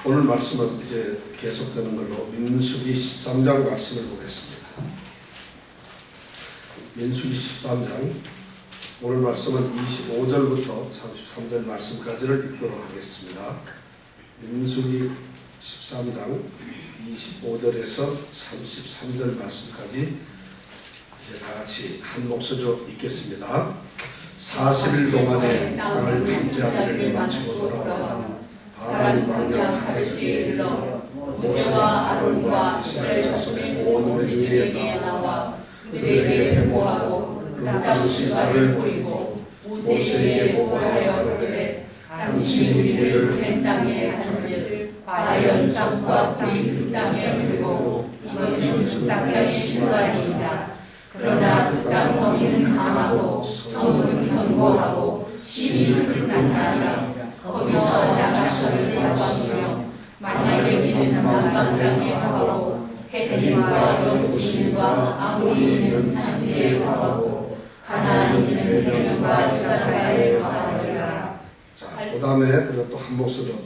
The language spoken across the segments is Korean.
오늘 말씀은 이제 계속되는 걸로 민수기 13장 말씀을 보겠습니다. 민수기 13장 오늘 말씀은 25절부터 33절 말씀까지를 읽도록 하겠습니다. 민수기 13장 25절에서 33절 말씀까지 이제 다같이 한 목소리로 읽겠습니다. 40일 동안에 땅을 탐지하기를 마치고 돌아와 바란 광야 가데스에 이르러 모세와 아론과 이스라엘 자손의 온 회중에 나와 그들에게 배모하고 그 당시 말을 보이고 모세에게 보고하여 가로되 당신이 우리를 된 땅에 하신 일을 과연 땅과 꿀이 그 땅에 흐르고 이것은 그 땅의 신관이니라. 그러나 그 땅 범위는 강하고 성은 견고하고 심히 극난하니라. 거기서 야자손을 보았으며 만약에 믿는 남방땅에 하고 헷과 여부신과 아모리 있는 산지에 하고 가나안 있는 베델과 유다가에 하리라. 자, 그 다음에 우리가 또 한 목소리로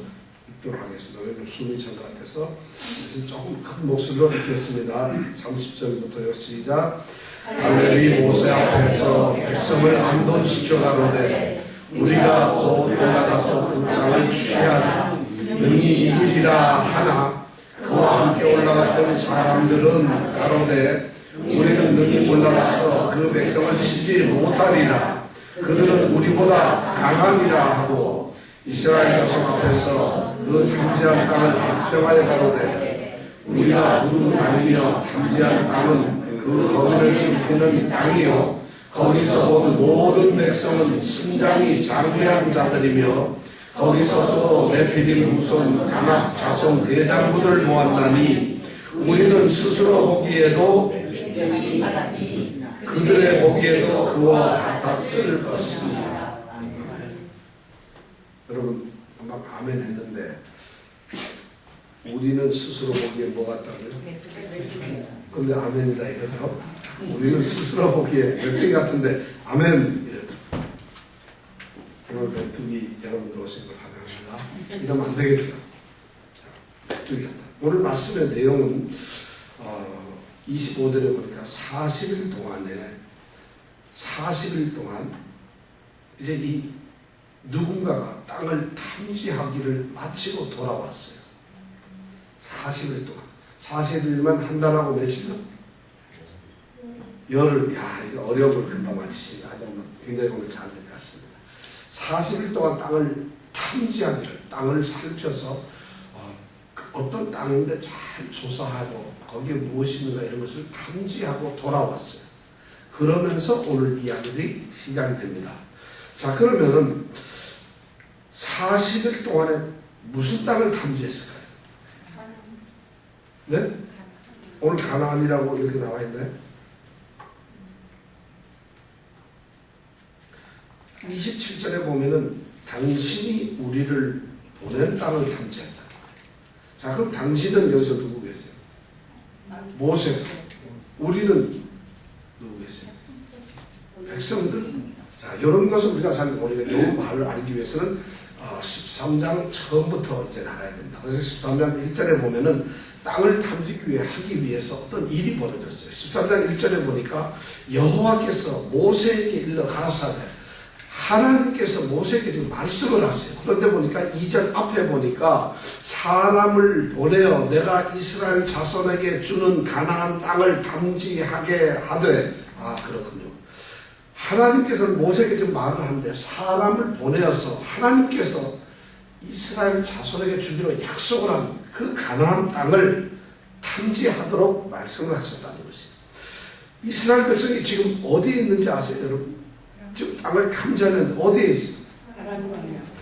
읽도록 하겠습니다. 왜냐하면 숨이 찬 것 같아서 그래서 조금 큰 목소리로 읽겠습니다. 30절부터요. 시작. 할례비 모세 앞에서 백성을 안돈시켜 가로되 우리가 또 올라가서 그 땅을 취하자 능히 이기리라 하나 그와 함께 올라갔던 사람들은 가로되 우리는 능히 올라가서 그 백성을 치지 못하리라. 그들은 우리보다 강하니라 하고 이스라엘 자손 앞에서 그 탐지한 땅을 악평하여 가로되 우리가 두루 다니며 탐지한 땅은 그 거기를 지키는 땅이요 거기서 본 모든 백성은 신장이 장대한 자들이며 거기서 또 네피림 후손 아낙 자손 대장부들 모았나니 우리는 스스로 보기에도 그들의 보기에도 그와 같았을 것입니다. 여러분 아마 아멘 했는데 우리는 스스로 보기에 뭐 같다고요? 근데 아멘이다 이거죠. 우리는 스스로 보기에 메뚜기 같은데 아멘 이래도 오늘 메뚜기 여러분들 오신 걸 환영합니다. 이러면 안 되겠죠. 자, 메뚜기 같다. 오늘 말씀의 내용은 25절에 보니까 40일 동안 이제 이 누군가가 땅을 탐지하기를 마치고 돌아왔어요. 40일 동안 40일만 한 달하고 며칠요? 열흘. 야, 이거 어려움을 금방 맞히시네. 굉장히 오늘 잘 될 것 같습니다. 40일 동안 땅을 탐지하기를, 땅을 살펴서 어떤 땅인데 잘 조사하고 거기에 무엇이 있는가 이런 것을 탐지하고 돌아왔어요. 그러면서 오늘 이야기들이 시작이 됩니다. 자, 그러면은 40일 동안에 무슨 땅을 탐지했을까요? 네? 오늘 가나안이라고 이렇게 나와 있나요? 27절에 보면은 당신이 우리를 보낸 땅을 탐지했다. 자, 그럼 당신은 여기서 누구겠어요? 모세. 우리는 누구겠어요? 백성들. 자, 이런 것을 우리가 잘 모르니까 이 말을 알기 위해서는 13장 처음부터 이제 나가야 됩니다. 그래서 13장 1절에 보면은 땅을 탐지기 위해 하기 위해서 어떤 일이 벌어졌어요. 13장 1절에 보니까 여호와께서 모세에게 일러 가라사대 하나님께서 모세에게 지금 말씀을 하세요. 그런데 보니까 2절 앞에 보니까 사람을 보내어 내가 이스라엘 자손에게 주는 가나안 땅을 탐지하게 하되. 아, 그렇군요. 하나님께서는 모세에게 지금 말을 하는데 사람을 보내어서 하나님께서 이스라엘 자손에게 주기로 약속을 한 그 가나안 땅을 탐지하도록 말씀을 하셨다는 것이에요. 이스라엘 백성이 지금 어디에 있는지 아세요, 여러분? 지금 땅을 탐지하는 어디에 있어요?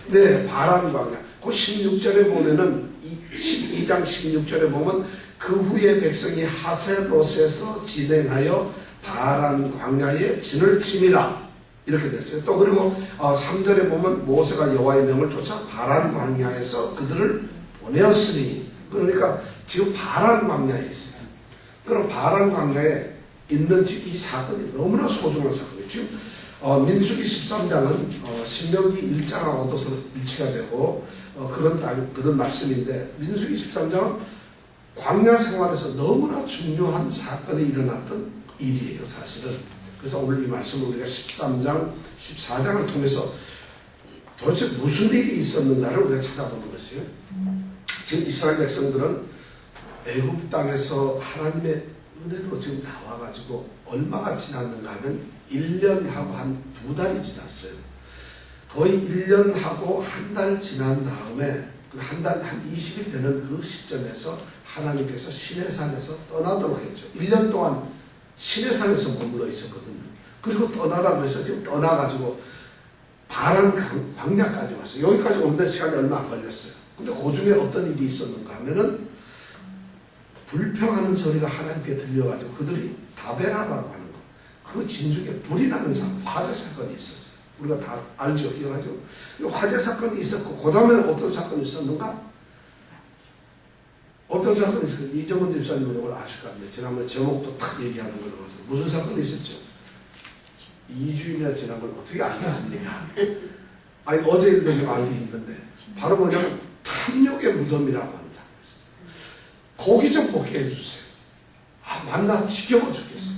네, 바란 광야. 그 16절에 보면은 12장 16절에 보면 그 후에 백성이 하세롯에서 진행하여 바란 광야에 진을 치미라 이렇게 됐어요. 또 그리고 3절에 보면 모세가 여호와의 명을 쫓아 바란 광야에서 그들을 보내었으니, 그러니까 지금 바란 광야에 있어요. 그럼 바란 광야에 있는 이 사건이 너무나 소중한 사건이에요. 지금 민수기 13장은 신명기 1장하고도 서로 일치가 되고 그런 말씀인데, 민수기 13장은 광야 생활에서 너무나 중요한 사건이 일어났던 일이에요, 사실은. 그래서 오늘 이 말씀을 우리가 13장, 14장을 통해서 도대체 무슨 일이 있었는가를 우리가 찾아보는 것이에요. 지금 이스라엘 백성들은 애굽 땅에서 하나님의 은혜로 지금 나와가지고 얼마가 지났는가 하면 1년하고 한 2달이 지났어요. 거의 1년하고 한 달 지난 다음에 한 20일 되는 그 시점에서 하나님께서 시내산에서 떠나도록 했죠. 1년 동안 시내산에서 머물러 있었거든요. 그리고 떠나라고 해서 지금 떠나가지고 바란 광야까지 왔어요. 여기까지 오는데 시간이 얼마 안 걸렸어요. 근데 그 중에 어떤 일이 있었는가 하면은 불평하는 소리가 하나님께 들려가지고 그들이 다베라라고 하는 거, 그 진중에 불이 나는 화재 사건이 있었어요. 우리가 다 알죠, 기억하죠? 화재 사건이 있었고, 그 다음에 어떤 사건이 있었는가? 어떤 사건이 있었어요? 이정은 집사님은 이걸 아실 것 같은데, 지난번에 제목도 딱 얘기하는 걸로 봐서 무슨 사건이 있었죠? 2주일이나 지난 걸 어떻게 알겠습니까? 아니, 어제 일도 좀 알기 힘든데, 바로 뭐냐면 탐욕의 무덤이라고 하는 사건이었어요. 고기 좀 먹게 해주세요. 만나 지겨워 죽겠어요.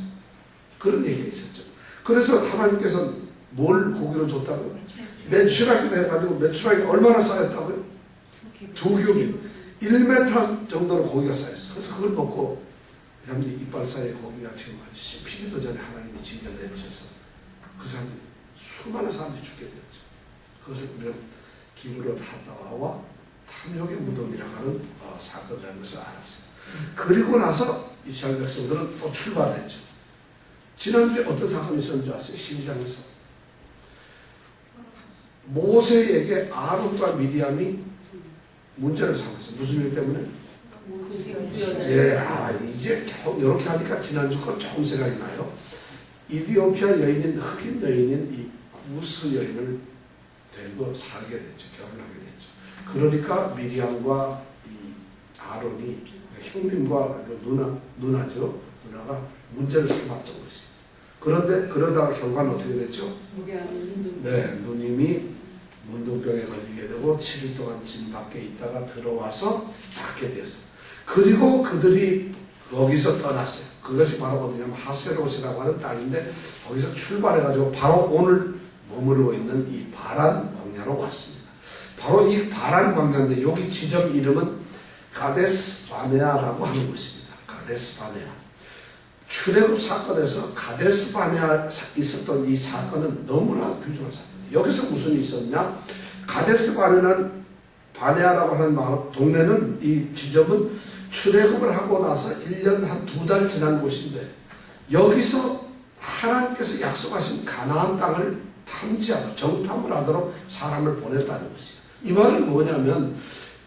그런 얘기가 있었죠. 그래서 하나님께서는 뭘 고기로 줬다고요? 메추라기를 해가지고, 메추라기 얼마나 쌓였다고요? 2규빗 1m 정도로 고기가 쌓였어. 그래서 그걸 놓고 이 사람들이 이빨 사이에 고기가 지금 아주 씹히기도 전에 하나님이 징계 내리셔서 그 사람들이, 수많은 사람들이 죽게 되었죠. 그것을 우리가 기브롯 하다와 탐욕의 무덤이라고 하는 사건이라는 것을 알았어요. 그리고 나서 이스라엘 백성들은 또 출발했죠. 지난주에 어떤 사건이 있었는지 아세요? 12장에서 모세에게 아론과 미리암이 문제를 삼았어요. 무슨 일 때문에? 이제 겨우 이렇게 하니까 지난주 건 조금 생각이 나요. 이디오피아 여인인, 흑인 여인인 이 구스 여인을 데리고 살게 됐죠. 결혼하게 됐죠. 그러니까 미리암과 이 아론이, 형님과 누나죠. 누나가 문제를 삼았던 것이에요. 그런데 그러다가 결과는 어떻게 됐죠? 네, 누님이 문둥병에 걸리게 되고 7일 동안 진 밖에 있다가 들어와서 낫게 되었어요. 그리고 그들이 거기서 떠났어요. 그것이 바로 어디냐면 하세롯이라고 하는 땅인데, 거기서 출발해가지고 바로 오늘 머무르고 있는 이 바란 광야로 왔습니다. 바로 이 바란 광야인데, 여기 지점 이름은 가데스 바네아라고 하는 것입니다. 가데스 바네아. 출애굽 사건에서 가데스 바네아 있었던 이 사건은 너무나 귀중한 사건이에요. 여기서 무슨 일이 있었냐? 가데스 바네아라고 하는 동네는, 이 지점은 출애굽을 하고 나서 1년 한 2달 지난 곳인데, 여기서 하나님께서 약속하신 가나안 땅을 탐지하고 정탐을 하도록 사람을 보냈다는 것이에요. 이 말은 뭐냐면,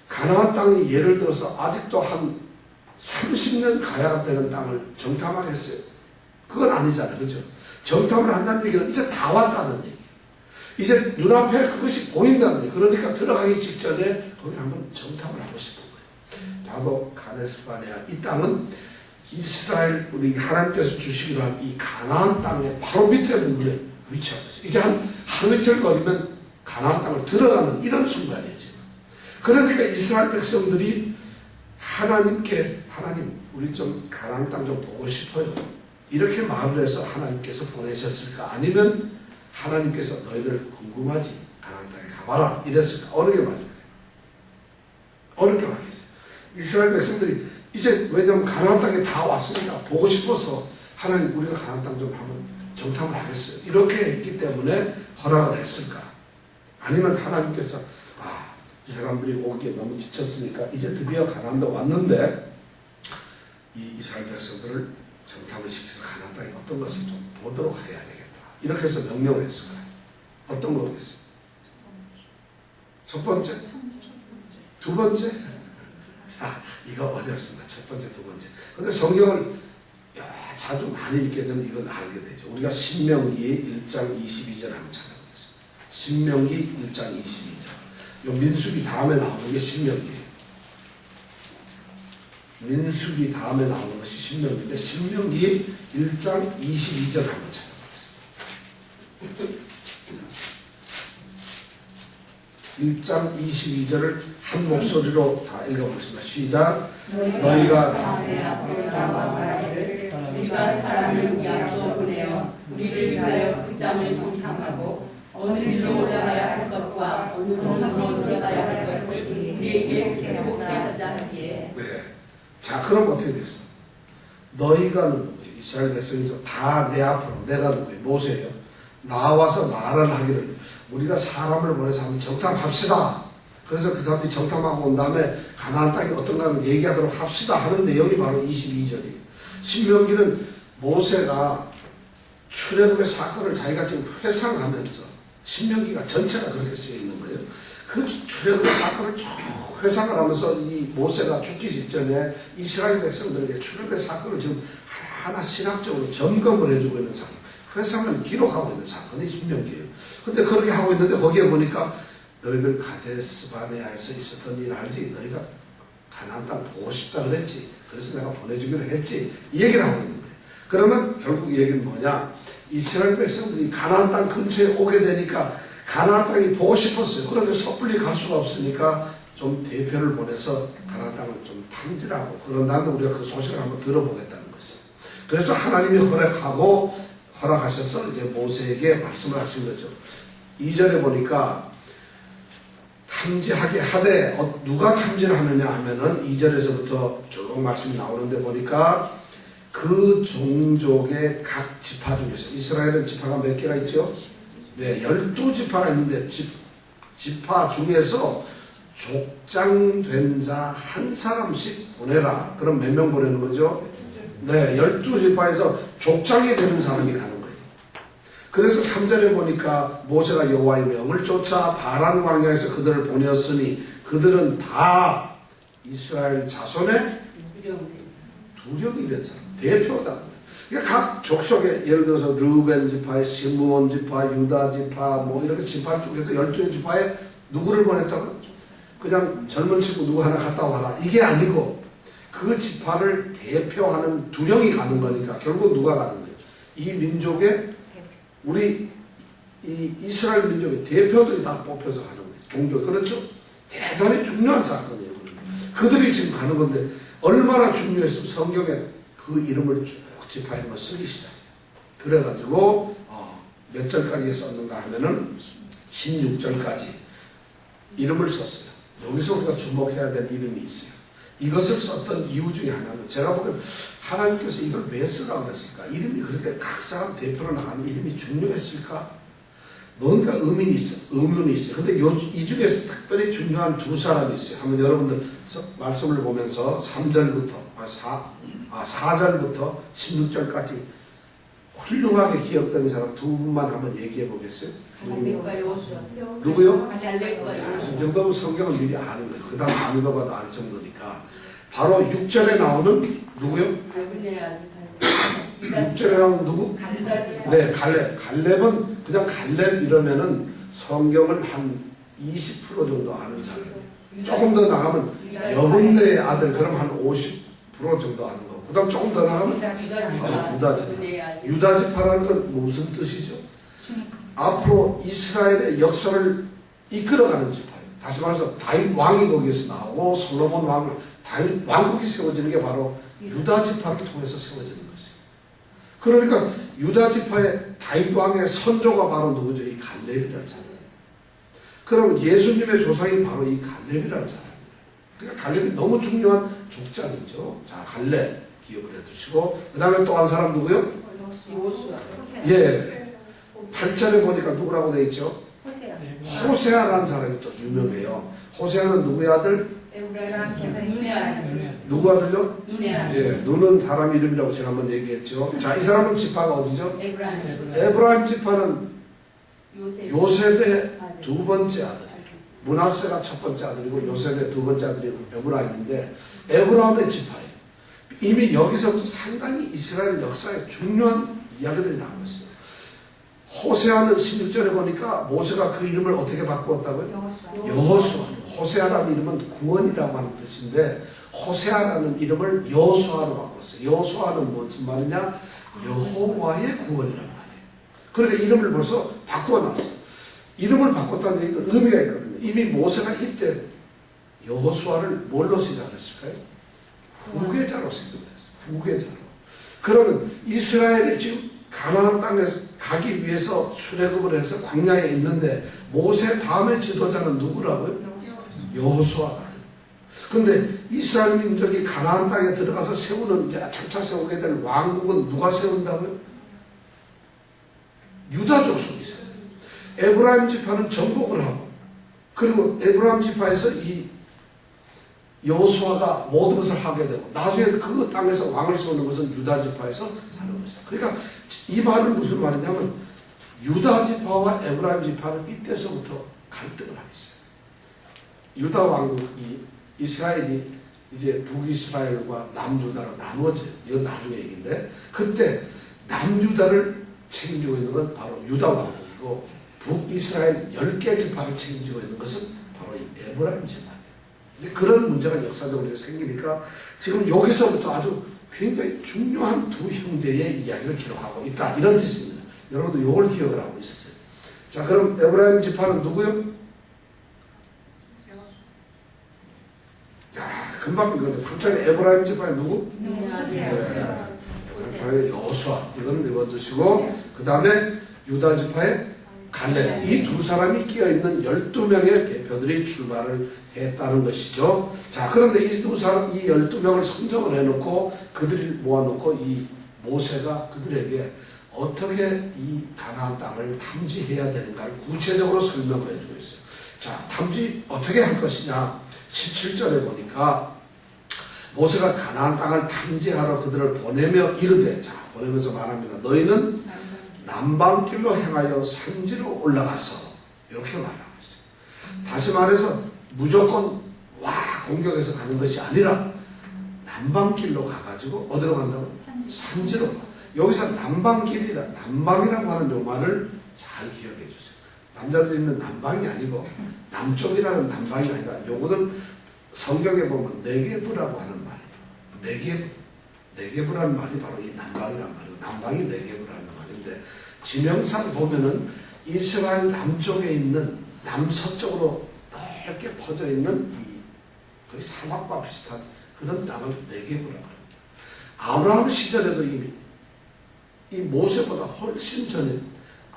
가나안 땅이 예를 들어서 아직도 한 30년 가야 되는 땅을 정탐하겠어요? 그건 아니잖아요. 그죠? 정탐을 한다는 얘기는 이제 다 왔다는 얘기예요. 이제 눈앞에 그것이 보인다는 얘기예요. 그러니까 들어가기 직전에 거기 한번 정탐을 하고 싶은 거예요. 바로 가데스 바네아. 이 땅은 이스라엘, 우리 하나님께서 주시기로 한 이 가나안 땅의 바로 밑에 부분에 위치하고 있어요. 이제 한 하루 이틀 거리면 가나안 땅을 들어가는 이런 순간이에요, 지금. 그러니까 이스라엘 백성들이 하나님께, 하나님, 우리 좀 가나안 땅 좀 보고 싶어요. 이렇게 말을 해서 하나님께서 보내셨을까? 아니면 하나님께서 너희들 궁금하지? 가나안 땅에 가봐라. 이랬을까? 어느 게 맞을까요? 어느 게 맞겠어요? 이스라엘 백성들이 이제, 왜냐하면 가나안 땅에 다 왔으니까 보고 싶어서 하나님, 우리가 가나안 땅 좀 한번 정탐을 하겠어요. 이렇게 했기 때문에 허락을 했을까? 아니면 하나님께서 이 사람들이 오기에 너무 지쳤으니까 이제 드디어 가나안도 왔는데 이 이스라엘 백성들을 정탐을 시켜서 가나안 땅에 어떤 것을 좀 보도록 해야 되겠다. 이렇게 해서 명령을 했을 거예요. 어떤 거겠어요? 첫 번째? 두 번째? 이거 어렵습니다. 첫 번째, 두 번째. 근데 성경을 자주 많이 읽게 되면 이걸 알게 되죠. 우리가 신명기 1장 22절 한번 찾아보겠습니다. 신명기 1장 22절. 요 민수기 다음에 나오는 게 신명기예요. 민수기 다음에 나오는 것이 신명기인데, 신명기 1장 22절 한번 찾아보겠습니다. 1장 22절을 한 목소리로 다 읽어보겠습니다. 시작. 너희가 다 내 앞으로 나와 말하기를 우리가 사람을 약속 보내어 우리를 위하여 그 땅을 정탐하고 어느 길로 올라가야 할 것과 어느 성으로 들어가야 할 것을 우리에게 배우게 하자 하기에. 네. 자, 그럼 어떻게 됐어? 너희가 누구예요? 이스라엘 백성이죠. 다 내 앞으로. 내가 누구예요? 모세예요. 나와서 말을 하기를 우리가 사람을 보내서 한번 정탐합시다. 그래서 그 사람들이 정탐하고 온 다음에 가나안 땅이 어떤가 하면 얘기하도록 합시다 하는 내용이 바로 22절이에요. 신명기는 모세가 출애굽의 사건을 자기가 지금 회상하면서 신명기가 전체가 그렇게 쓰여 있는 거예요. 그 출애굽의 사건을 쭉 회상을 하면서 이 모세가 죽기 직전에 이스라엘 백성들에게 출애굽의 사건을 지금 하나하나 신학적으로 점검을 해주고 있는 사건, 회상을 기록하고 있는 사건이 신명기예요. 근데 그렇게 하고 있는데 거기에 보니까 너희들 가데스 바네아에서 있었던 일 알지? 너희가 가나안 땅 보고 싶다 그랬지? 그래서 내가 보내주기로 했지? 이 얘기를 하고 있는 거예요. 그러면 결국 이 얘기는 뭐냐? 이스라엘 백성들이 가나안 땅 근처에 오게 되니까 가나안 땅이 보고 싶었어요. 그런데 섣불리 갈 수가 없으니까 좀 대표를 보내서 가나안 땅을 좀 탐지하고 그런 다음에 우리가 그 소식을 한번 들어보겠다는 것이에요. 그래서 하나님이 허락하셔서 이제 모세에게 말씀을 하신 거죠. 2절에 보니까 탐지하게 하되 누가 탐지를 하느냐 하면은 2절에서부터 쭉 말씀이 나오는데 보니까 그 종족의 각 지파 중에서 이스라엘은 지파가 몇 개가 있죠? 네, 12지파가 있는데 지파 중에서 족장된 자 한 사람씩 보내라. 그럼 몇 명 보내는 거죠? 네, 12지파에서 족장이 되는 사람이 가는 거예요. 그래서 3절에 보니까 모세가 여호와의 명을 쫓아 바란 광야에서 그들을 보내었으니 그들은 다 이스라엘 자손의 두령이 된 사람, 대표다. 그러니까 각 족속에 예를 들어서 르우벤 지파에 시므온 지파, 유다 지파 뭐 이렇게 지파 쪽에서 12지파에 누구를 보냈다고? 그냥 젊은 친구 누구 하나 갔다 와라. 이게 아니고 그 지파를 대표하는 두령이 가는 거니까 결국 누가 가는 거예요? 이 민족의 우리 이 이스라엘 민족의 대표들이 다 뽑혀서 가는 거예요. 종족. 그렇죠? 대단히 중요한 사건이에요. 그들이 지금 가는 건데 얼마나 중요했으면 성경에 그 이름을 쭉 지파 이름을 쓰기 시작해요. 그래가지고 몇 절까지 썼는가 하면은 16절까지 이름을 썼어요. 여기서 우리가 주목해야 될 이름이 있어요. 이것을 썼던 이유 중에 하나는 제가 보기엔 하나님께서 이걸 왜 쓰라고 그랬을까? 이름이 그렇게 각 사람 대표로 나가는 이름이 중요했을까? 뭔가 의문이 있어요. 근데 이 중에서 특별히 중요한 두 사람이 있어요. 한번 여러분들 말씀을 보면서 3절부터 4절부터 16절까지 훌륭하게 기억된 사람 두 분만 한번 얘기해 보겠어요? 누구요? 이 정도면 성경을 미리 아는 거예요. 그 다음 안 읽어봐도 알 정도니까. 바로 6절에 나오는 누구요? 6절에 나오는 누구? 네, 갈렙. 갈렙은 그냥 갈렙 이러면은 성경을 한 20% 정도 아는 사람이에요. 조금 더 나가면 여분네의 아들, 그럼 한 50% 정도 아는 거고. 그 다음 조금 더 나가면 유다지파. 유다지파라는 건 무슨 뜻이죠? 앞으로 이스라엘의 역사를 이끌어가는 지파예요. 다시 말해서 다윗 왕이 거기에서 나오고 솔로몬 왕, 다윗 왕국이 세워지는 게 바로 유다 지파를 통해서 세워지는 것이에요. 그러니까 유다 지파의 다윗 왕의 선조가 바로 누구죠? 이 갈렙이라는 사람이에요. 그럼 예수님의 조상이 바로 이 갈렙이라는 사람이에요. 그러니까 갈렙이 너무 중요한 족장이죠. 자, 갈렙 기억을 해두시고, 그 다음에 또 한 사람 누구요? 예. 8절에 보니까 누구라고 되어 있죠? 호세아라는 사람이 또 유명해요. 호세아는 누구의 아들? 누구 아들요? 예, 눈은 사람 이름이라고 제가 한번 얘기했죠. 자, 이 사람은 지파가 어디죠? 에브라임 지파는 요셉의 두 번째 아들. 므낫세가 첫 번째 아들이고 요셉의 두 번째 아들이 에브라임인데 에브라임의 지파예요. 이미 여기서부터 상당히 이스라엘 역사에 중요한 이야기들이 나오고 있어요. 호세아는 16절에 보니까 모세가 그 이름을 어떻게 바꾸었다고요? 여호수아. 호세아라는 이름은 구원이라고 하는 뜻인데 호세아라는 이름을 여호수아로 바꿨어요. 여호수아는 무슨 말이냐? 여호와의 구원이란 말이에요. 그러니까 이름을 벌써 바꿔놨어요. 이름을 바꿨다는 얘기는 의미가 있거든요. 이미 모세가 이때 여호수아를 뭘로 생각했을까요? 후계자로 생각했어요. 후계자로. 그러면 이스라엘이 지금 가나안 땅에 가기 위해서 출애굽을 해서 광야에 있는데 모세 다음의 지도자는 누구라고요? 여호수아가. 근데 이스라엘 민족이 가나안 땅에 들어가서 세우는, 이제 장차 세우게 될 왕국은 누가 세운다고요? 유다 족속이 세워요. 에브라임 지파는 정복을 하고, 그리고 에브라임 지파에서 이 여호수아가 모든 것을 하게 되고, 나중에 그 땅에서 왕을 세우는 것은 유다 지파에서 하는 것이죠. 그러니까 이 말은 무슨 말이냐면, 유다 지파와 에브라임 지파는 이때서부터 갈등을 하고 있어요. 유다 왕국이, 이스라엘이 이제 북이스라엘과 남유다로 나누어져요. 이건 나중에 얘기인데, 그때 남유다를 책임지고 있는 건 바로 유다 왕국이고, 북이스라엘 10개 지파를 책임지고 있는 것은 바로 이 에브라임 지파예요. 근데 그런 문제가 역사적으로 생기니까 지금 여기서부터 아주 굉장히 중요한 두 형제의 이야기를 기록하고 있다, 이런 뜻입니다. 여러분도 이걸 기억을 하고 있어요. 자, 그럼 에브라임 지파는 누구요? 야, 금방 이거는 갑자기 에브라임 지파의 누구? 지파의 여호수아, 이거는 외워두시고, 그 다음에 유다 지파의 갈렙, 이 두 사람이 끼어있는 12명의 대표들이 출발을 했다는 것이죠. 자, 그런데 이 두 사람, 이 12명을 선정을 해놓고 그들을 모아놓고 이 모세가 그들에게 어떻게 이 가나안 땅을 탐지해야 되는가를 구체적으로 설명을 해주고 있어요. 자, 탐지 어떻게 할 것이냐. 17절에 보니까 모세가 가나안 땅을 탐지하러 그들을 보내며 이르되, 자, 보내면서 말합니다. 너희는 남방길로 행하여 산지로 올라가서, 이렇게 말하고 있어요. 다시 말해서 무조건 공격해서 가는 것이 아니라 남방길로 가가지고 어디로 간다고? 산지로. 여기서 남방이라고 하는 요 말을 잘 기억해 주세요. 남자들이 있는 남방이 아니고 남쪽이라는 남방이 아니라, 요거는 성경에 보면 네게브라고 하는 말이에요. 네게브라는 말이 바로 이 남방이란 말이고, 남방이 네게브라는 말인데, 지명상 보면은 이스라엘 남쪽에 있는, 남서쪽으로 넓게 퍼져 있는 이 거의 사막과 비슷한 그런 땅을 네게브라고 합니다. 아브라함 시절에도 이미, 이 모세보다 훨씬 전에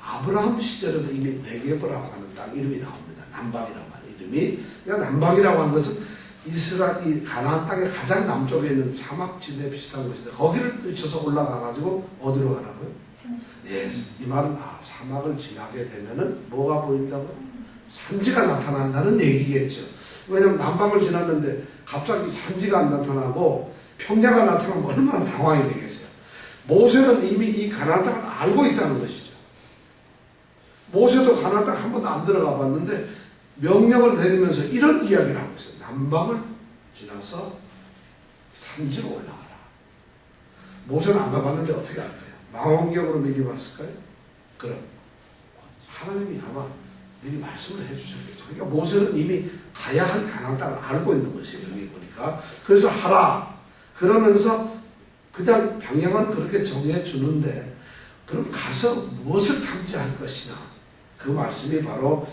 아브라함 시절에도 이미 네게브라고 하는 땅 이름이 나옵니다. 남방이라고 하는 이름이. 그러니까 남방이라고 하는 것은 이스라엘, 가나안 땅의 가장 남쪽에 있는 사막지대 비슷한 곳인데, 거기를 뛰쳐서 올라가가지고 어디로 가라고요? 예, 이 말은 사막을 지나게 되면은 뭐가 보인다고요? 산지가 나타난다는 얘기겠죠. 왜냐하면 남방을 지났는데 갑자기 산지가 안 나타나고 평야가 나타나면 얼마나 당황이 되겠어요. 모세는 이미 이 가나안 땅을 알고 있다는 것이죠. 모세도 가나안 땅 한 번도 안 들어가 봤는데 명령을 내리면서 이런 이야기를 하고 있어요. 남방을 지나서 산지로 올라가라. 모세는 안 가봤는데 어떻게 할까요? 망원경으로 미리 봤을까요? 그럼 하나님이 아마 미리 말씀을 해주셨겠죠. 그러니까 모세는 이미 가야 할 가나안 땅을 알고 있는 것이에요. 여기 보니까. 그래서 하라. 그러면서 그냥 방향은 그렇게 정해 주는데, 그럼 가서 무엇을 탐지할 것이냐. 그 말씀이 바로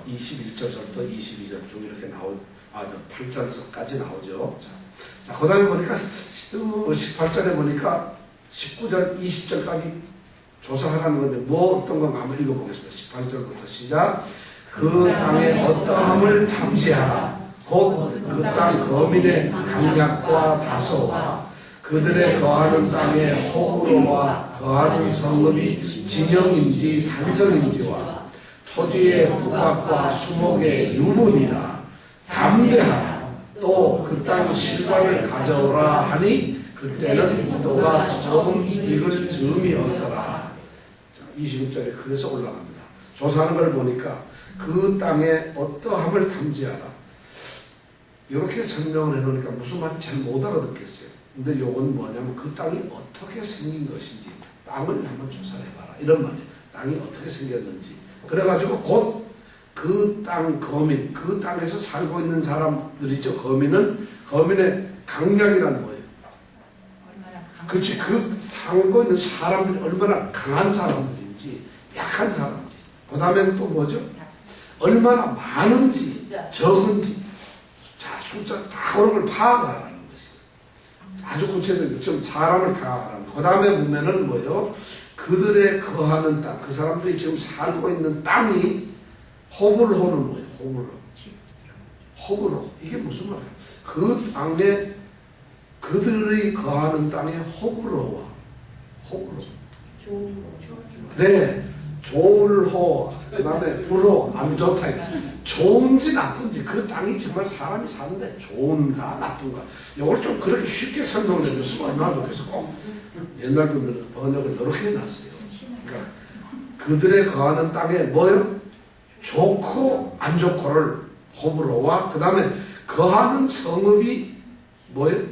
21절부터 22절 중 이렇게 8절까지 나오죠. 자, 그 다음에 보니까 18절에 보니까 19절, 20절까지 조사하라는 건데, 뭐 어떤 건 한번 읽어보겠습니다. 18절부터 시작. 그 땅의 어떠함을 탐지하라. 곧 그 땅 거민의 강약과 다소와 그들의 거하는 땅의 호구로와 거하는 성읍이 진영인지 산성인지와 토지의 후각과 수목의 유문이나 담대하라. 또 그 땅 실과를 가져오라 하니 그때는 포도가 조금 익을 즈음이 없더라. 26절에 그래서 올라갑니다. 조사하는 걸 보니까 그 땅의 어떠함을 탐지하라. 이렇게 설명을 해놓으니까 무슨 말인지 잘 못 알아듣겠어요. 근데 요건 뭐냐면 그 땅이 어떻게 생긴 것인지 땅을 한번 조사를 해봐라, 이런 말이에요. 땅이 어떻게 생겼는지. 그래가지고 곧 그 땅 거민, 그 땅에서 살고 있는 사람들이죠. 거민의 강약이란 뭐예요? 그렇지. 그 살고 있는 사람들이 얼마나 강한 사람들인지 약한 사람인지. 그 다음에는 또 뭐죠? 얼마나 많은지 진짜. 적은지 자 숫자 다 그런 걸 파악하라는 것이에요. 아주 구체적으로 좀 사람을 파악하라는. 그 다음에 보면은 뭐예요? 그들의 거하는 땅, 그 사람들이 지금 살고 있는 땅이 호불호는 뭐예요? 호불호. 이게 무슨 말이에요? 그 땅에 그들의 거하는 땅에 호불호. 네, 좋을호. 그 다음에 불호, 안 좋다. 좋은지 나쁜지 그 땅이 정말 사람이 사는데 좋은가 나쁜가. 이걸 좀 그렇게 쉽게 설명을 해줬으면 얼마나 좋겠어. 꼭 옛날 분들은 번역을 이렇게 해놨어요. 그러니까 그들의 거하는 땅에 뭐요? 좋고 안 좋고를 호불호와 그 다음에 거하는 성읍이 뭐예요?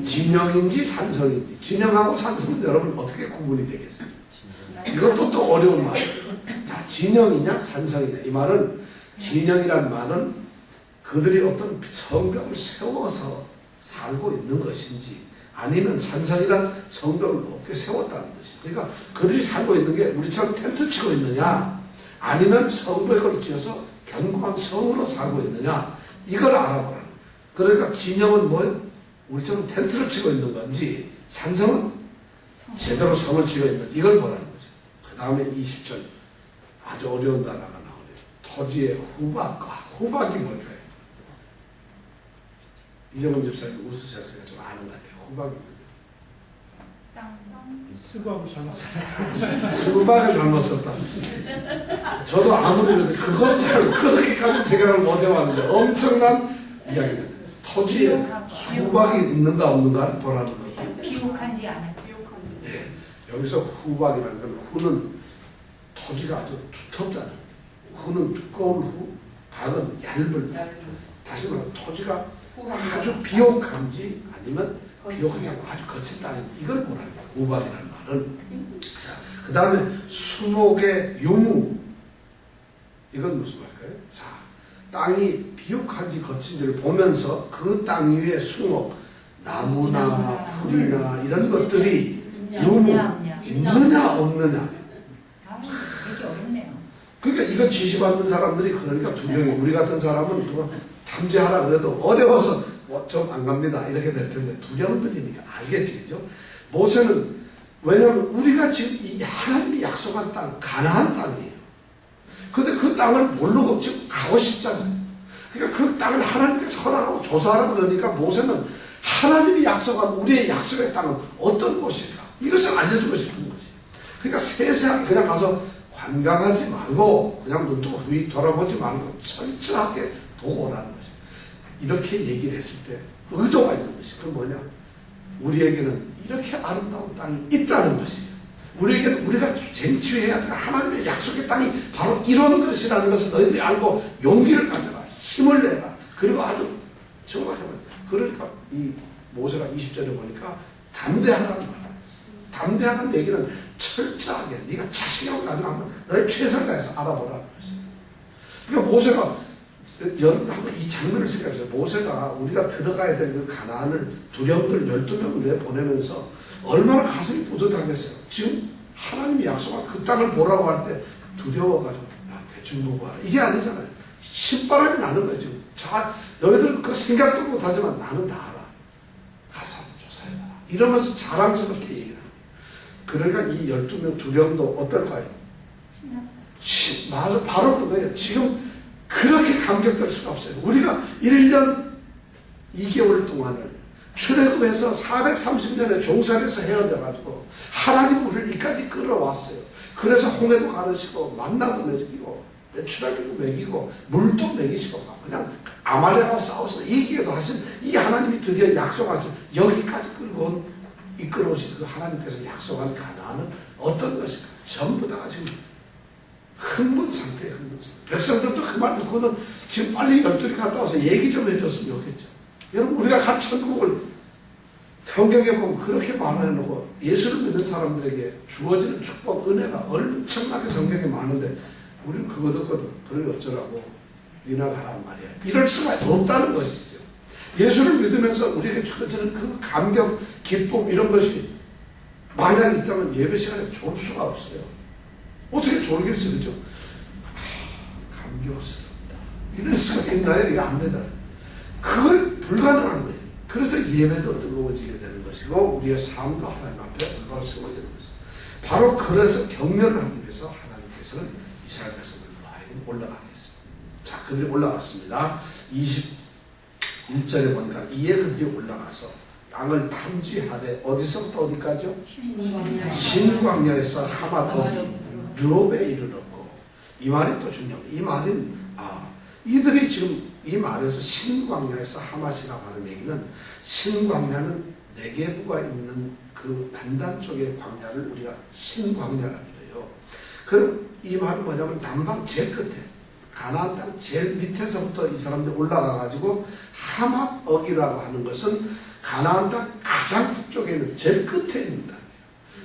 진영인지 산성인지. 진영하고 산성은 여러분 어떻게 구분이 되겠어요? 이것도 또 어려운 말이에요. 자, 진영이냐 산성이냐. 이 말은 진영이란 말은 그들이 어떤 성벽을 세워서 살고 있는 것인지 아니면 산성이란 성벽을 높게 세웠다는 뜻이에요. 그러니까 그들이 살고 있는 게 우리처럼 텐트 치고 있느냐 아니면 성벽을 지어서 견고한 성으로 살고 있느냐 이걸 알아보라는 거예요. 그러니까 진영은 뭐예요? 우리처럼 텐트를 치고 있는 건지 산성은 제대로 성을 지어 있는 이걸 보라는 거죠. 그 다음에 20절 아주 어려운 단어가 나오네요. 토지의 후박과 후박이 뭘까요? 이정훈 집사님 웃으셨어요. 좀 아는 것 같아요. 후박이 수박을 잘못 썼다. 수박을 잘못 썼다. 저도 아무리 그건 잘 그렇게까지 생각을 못 해왔는데 엄청난 이야기입니다. 토지에 수박이 있는가 없는가를 보라는 거예요. 비옥한지 않았지. 네, 여기서 후박이라는 건 후는 토지가 아주 두텁다는 후는 두꺼운 후, 박은 얇은 다시 말하면 토지가 아주 비옥한지 아니면 비옥하지 않고 아주 거친 땅인지 이걸 보라는 거예요. 후박이라는 말은. 자, 그 다음에 수목의 유무 이건 무슨 말일까요? 자, 땅이 비옥한지 거친지를 보면서 그 땅 위에 수목, 나무나 풀이나 이런 것들이 유무 있느냐 없느냐. 되게 어렵네요. 그러니까 이거 지시받는 사람들이 그러니까 두려워요. 우리 같은 사람은 그거 탐지하라 그래도 어려워서 좀 안 갑니다 이렇게 될 텐데 두려움들이니까 알겠지, 그죠? 모세는 왜냐하면 우리가 지금 이 하나님이 약속한 땅 가나안 땅이에요. 근데 그 땅을 모르고 지금 가고 싶잖아요. 그러니까 그 땅을 하나님께서 허락하고 조사하라고 그러니까 모세는 하나님이 약속한 우리의 약속의 땅은 어떤 곳일까? 이것을 알려주고 싶은 거지. 그러니까 세세하게 그냥 가서 관광하지 말고 그냥 눈 뜨고 휙 돌아보지 말고 철저하게 보고 오라는 것이. 이렇게 얘기를 했을 때 의도가 있는 것이. 그건 뭐냐? 우리에게는 이렇게 아름다운 땅이 있다는 것이에요. 우리에게는 우리가 쟁취해야 될 하나님의 약속의 땅이 바로 이런 것이라는 것을 너희들이 알고 용기를 가져라. 힘을 내라. 그리고 아주 정말 해봐. 그러니까 이 모세가 20절에 보니까 담대하라는 말을 했어요. 담대하는 얘기는 철저하게 네가 자신감을 가지고 한번 너의 최선을 다해서 알아보라는 것이에요. 그러니까 모세가 여러분 한번 이 장면을 생각해보세요. 모세가 우리가 들어가야 될 그 가나안을 두령들 12명을 내보내면서 얼마나 가슴이 뿌듯하겠어요. 지금 하나님이 약속한 그 땅을 보라고 할 때 두려워가지고 대충 보고 와라. 이게 아니잖아요. 신바람이 나는 거예요. 지금 자, 너희들 그 생각도 못하지만 나는 다 알아. 가서 조사해봐라. 이러면서 자랑스럽게 얘기를 합니다. 그러니까 이 12명 두령도 어떨까요? 신났어요. 맞아, 바로 그거예요. 지금 그렇게 감격될 수가 없어요. 우리가 1년 2개월 동안을 출애굽해서 430년의 종살이에서 헤어져가지고 하나님 우리를 여기까지 끌어왔어요. 그래서 홍해도 가르치고 만나도 먹이고 메추라기도 먹이고 물도 먹이시고 그냥 아말렉하고 싸워서 이기게도 하신 이 하나님이 드디어 약속하신 여기까지 이끌어오신 그 하나님께서 약속한 가나안은 어떤 것일까? 전부 다가 지금 흥분 상태에 흥분 상태. 백성들도 그 말 듣고는 지금 빨리 12리 갔다 와서 얘기 좀 해줬으면 좋겠죠. 여러분 우리가 간 천국을 성경에 보면 그렇게 말해놓고 예수를 믿는 사람들에게 주어지는 축복, 은혜가 엄청나게 성경에 많은데 우리는 그거 듣거든. 그러니 어쩌라고 니나 가란 말이야. 이럴 수가 없다는 것이죠. 예수를 믿으면서 우리에게 주어지는 그 감격, 기쁨 이런 것이 만약 있다면 예배 시간에 졸 수가 없어요. 어떻게 졸겠어요, 그죠? 감격스럽다. 이럴 수가 있나요? 이게 안 되잖아요. 그걸 불가능한 거예요. 그래서 예배도 뜨거워지게 되는 것이고 우리의 삶도 하나님 앞에 뜨거워지는 것이죠. 바로 그래서 격려를 하기 위해서 하나님께서는 이스라엘 백성들로 하여금 올라가게 했어요. 자, 그들이 올라갔습니다. 21절에 보니까 이에 그들이 올라가서 땅을 탐지하되 어디서부터 어디까지요? 신광야에서 하맛거기 르홉에 이르렀고, 이 말이 또 중요합니다. 이 말은 이들이 지금 이 말에서 신광야에서 하맛이라고 하는 얘기는, 신광야는 네게부가 있는 그 남단 쪽의 광야를 우리가 신광야라고 해요. 그럼 이 말은 뭐냐면 남방 제일 끝에 가나안 땅 제일 밑에서부터 이 사람들이 올라가 가지고 하맛어기라고 하는 것은 가나안 땅 가장 북쪽에 있는 제일 끝에 있는 땅이에요.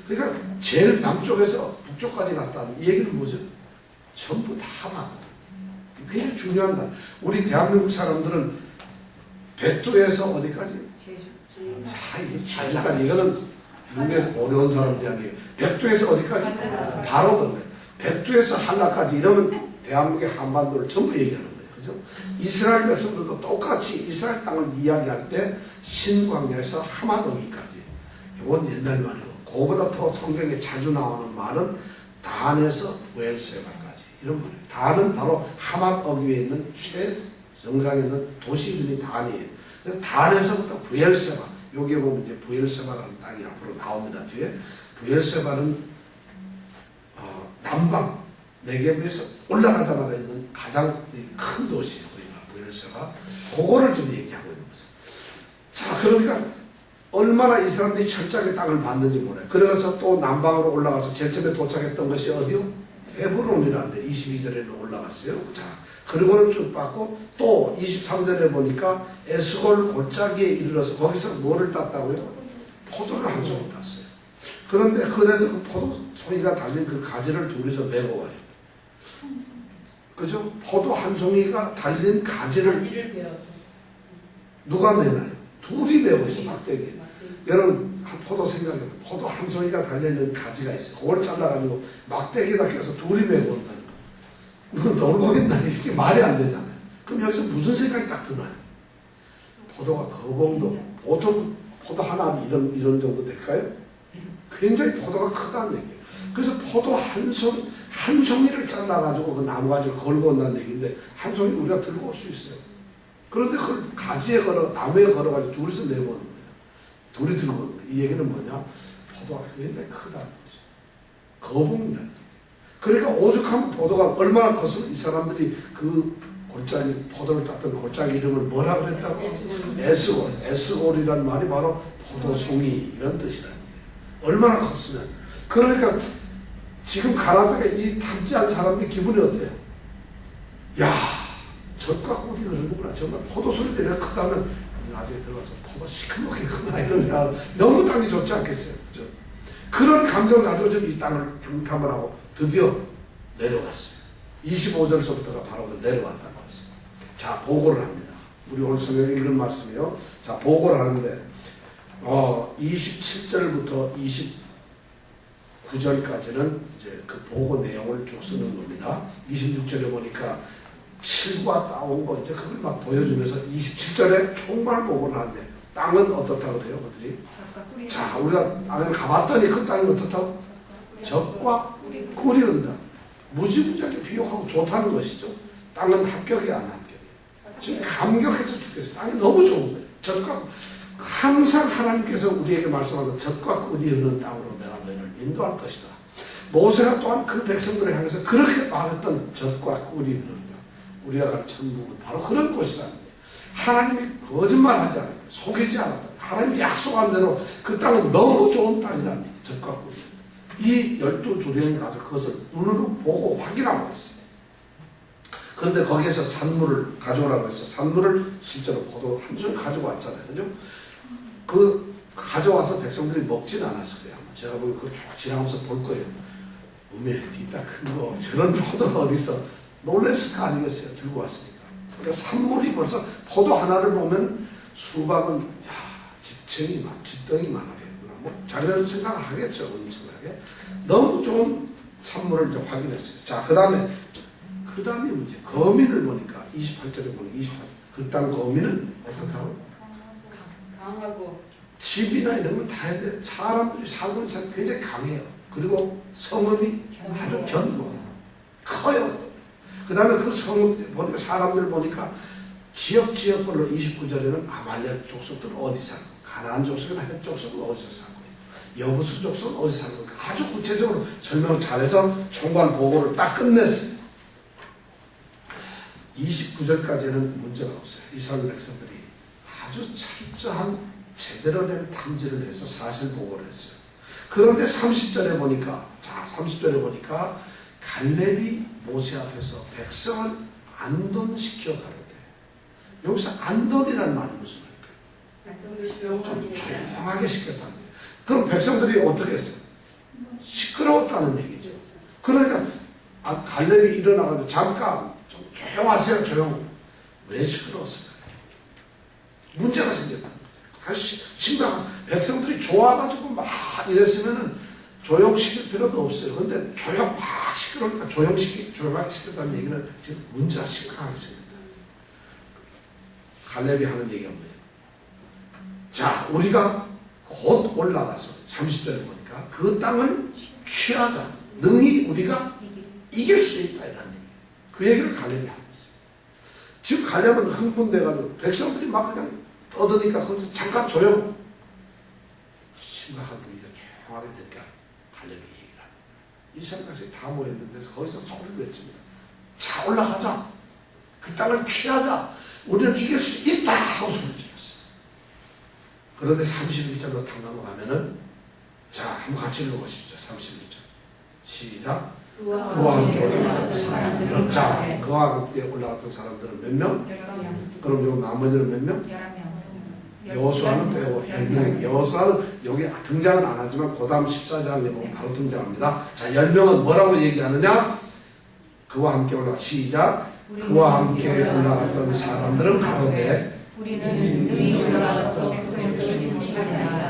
그러니까 제일 남쪽에서 북쪽까지 갔다는 이 얘기는 뭐죠? 전부 다 하맛. 굉장히 중요한 단. 우리 대한민국 사람들은 백두에서 어디까지? 제주까지. 이거는 미국에서 어려운 사람들이 아니에요. 백두에서 어디까지? 바로 그런 거예요. 백두에서 한라까지 이러면 대한민국의 한반도를 전부 얘기하는 거예요. 그죠? 이스라엘 백성들도 똑같이 이스라엘 땅을 이야기할 때 신광야에서 하맛어기까지. 이건 옛날 말이고, 그거보다 더 성경에 자주 나오는 말은 단에서 부엘세바까지. 이런 말이에요. 단은 바로 하맛어기에 있는 최정상에 있는 도시 이름이 단이에요. 그래서 단에서부터 부엘세바, 여기에 보면 이제 부엘세바라는 땅이 앞으로 나옵니다. 뒤에 부엘세바는 남방 네게부에서 올라가자마자 있는 가장 큰 도시예요. 부엘세바. 그거를 지금 얘기하고 있는 거죠. 자, 그러니까 얼마나 이 사람들이 철저하게 땅을 받는지 몰라요. 그래서 또 남방으로 올라가서 제일 처음에 도착했던 것이 어디요? 헤브론이라는데 22절에는 올라갔어요. 자, 그리고는 쭉 받고 또 23절에 보니까 에스골 골짜기에 이르러서 거기서 뭐를 땄다고요? 포도를 한 송이 땄어요. 그런데 그래서 그 포도 송이가 달린 그 가지를 둘이서 메고 와요. 그죠? 포도 한 송이가 달린 가지를 누가 메나요? 둘이 메고 있어, 막대기. 여러분, 포도 생각해요. 포도 한 송이가 달려있는 가지가 있어요. 그걸 잘라가지고 막대기에다 껴서 둘이 메고 온다는 거. 이건 놀고 있다는 게 말이 안 되잖아요. 그럼 여기서 무슨 생각이 딱 드나요? 포도가 거봉도, 보통 포도 하나 이런 정도 될까요? 굉장히 포도가 크다는 얘기예요. 그래서 포도 한 송이를 잘라가지고 그 나무가지를 걸고 온다는 얘기인데, 한 송이 우리가 들고 올 수 있어요. 그런데 그걸 가지에 나무에 걸어가지고 둘이서 내고 오는 거예요. 둘이 들고 오는 거예요. 이 얘기는 뭐냐? 포도가 굉장히 크다는 거죠. 거봉이라는 거예요. 그러니까 오죽하면 포도가 얼마나 컸으면 이 사람들이 그 골짜기, 포도를 땄던 골짜기 이름을 뭐라 그랬다고? 에스골. 에스골이라는 말이 바로 포도송이 이런 뜻이라는 거예요. 얼마나 컸으면. 그러니까 지금 가나안에 이 탐지한 사람들이 기분이 어때요? 야, 젖과 꿀이 흐르는구나. 정말 포도송이 이렇게 크다면 나중에 들어가서 포도 시커멓게 크구나 이런 생각. 너무 땅이 좋지 않겠어요? 그죠? 그런 감정을 가지고 지금 이 땅을 경탐을 하고 드디어 내려왔어요. 25절서부터가 바로 내려왔다는 거였어요. 자, 보고를 합니다. 우리 오늘 성경에 이런 말씀이에요. 자, 보고를 하는데 27절부터 29절까지는 이제 그 보고 내용을 쭉 쓰는 겁니다. 26절에 보니까 실과 따온 거 이제 그걸 막 보여주면서 27절에 총괄 보고를 하는데 땅은 어떻다고 그래요, 그들이? 자, 우리가 땅을 가봤더니 그 땅이 어떻다고? 젖과 꿀이 흐른다. 무지무지하게 비옥하고 좋다는 것이죠. 땅은 합격이야, 안 합격이야. 지금 감격해서 죽겠어요. 땅이 너무 좋은 거예요. 젖과 항상 하나님께서 우리에게 말씀하는 젖과 꿀이 흐르는 땅으로 내가 너희를 인도할 것이다. 모세가 또한 그 백성들을 향해서 그렇게 말했던 젖과 꿀이 흐른다. 우리가 갈 천국은 바로 그런 곳이라는 거예요. 하나님이 거짓말하지 않았다. 속이지 않았다. 하나님이 약속한 대로 그 땅은 너무 좋은 땅이라는 거예요. 젖과 꿀이. 이 12두령이 가서 그것을 눈으로 보고 확인하고 있어요. 그런데 거기에서 산물을 가져오라고 해서 산물을 실제로 포도 한 줄 가지고 왔잖아요. 그죠? 그 가져와서 백성들이 먹진 않았을 거예요. 아마 제가 보기 그걸 쭉 지나면서 볼 거예요. 음에 뒤따 큰 거 저런 포도가 어디 있어? 놀랬을 거 아니겠어요? 들고 왔으니까. 그러니까 산물이 벌써 포도 하나를 보면 수박은 뒷덩이 많아겠구나. 뭐 자기네도 생각을 하겠죠. 생각에. 너무 좋은 산물을 이제 확인했어요. 자, 그 다음에 그 다음에 문제. 거민을 보니까 28절에 보니까 28절. 그 땅 거민은 어떻다고? 강하고 집이나 이런 건 다 해야 돼. 사람들이 살고 있는 사람이 굉장히 강해요. 그리고 성읍이 아주 견고해요. 커요. 그 다음에 그 성읍 보니까 사람들 보니까 지역별로 29절에는 아말렉 족속들은 어디 살고, 가나안 족속이나 헷 족속은 어디서 살고, 여부수 족속은 어디 살고, 아주 구체적으로 설명을 잘해서 총괄 보고를 딱 끝냈어요. 29절까지는 문제가 없어요. 이스라엘 백성들이 아주 철저한 제대로 된 탐지를 해서 사실 보고를 했어요. 그런데 30절에 보니까, 자, 30절에 보니까 갈렙이 모세 앞에서 백성을 안돈시켜 가로되. 여기서 안돈이라는 말이 무슨 말일까요? 좀 조용하게 시켰다는 거예요. 그럼 백성들이 어떻게 했어요? 시끄러웠다는 얘기죠. 그러니까 갈렙이 일어나가지고 잠깐 좀 조용하세요. 조용. 왜 시끄러웠을까요? 문제가 생겼다는 거죠. 다시 심각. 백성들이 좋아가지고 막 이랬으면은 조용시킬 필요도 없어요. 근데 막 시끄러우니까 조용하게 시켰다는 얘기는 지금 문제가 심각하게 생겼다. 갈렙이 하는 얘기가 뭐예요? 자, 우리가 곧 올라가서 30절에 보니까 그 땅을 취하자. 능히 우리가 이길 수 있다. 이라는 얘기예요. 그 얘기를 갈렙이 하고 있어요. 지금 갈렙은 흥분돼가지고 백성들이 막 그냥 떠드니까 거기서 잠깐 조용. 심각한 분위기가 조용하게 되니까 갈렙이 얘기를 합니다. 이스라엘 백성이 다 모였는데 거기서 소리를 외칩니다. 자, 올라가자. 그 땅을 취하자. 우리는 이길 수 있다 하고 소리를 질렀어요. 그런데 31절로 딱 넘어가면은, 자, 한번 같이 읽어보시죠. 31절 시작. 그와 함께 올라갔던 사람들은, 자, 그와 함께 올라갔던 사람들은 몇 명? 그럼 요 나머지는 몇 명? 11명. 여호수아는 빼고 10명. 여호수아는 여기 등장은 안 하지만 그 다음 14장에 보면 바로 등장합니다. 자, 10명은 뭐라고 얘기하느냐? 그와 함께 올라가. 시작. 그와 함께 올라갔던 사람들은 가로되. 우리는 능히 올라가서 백성을 치지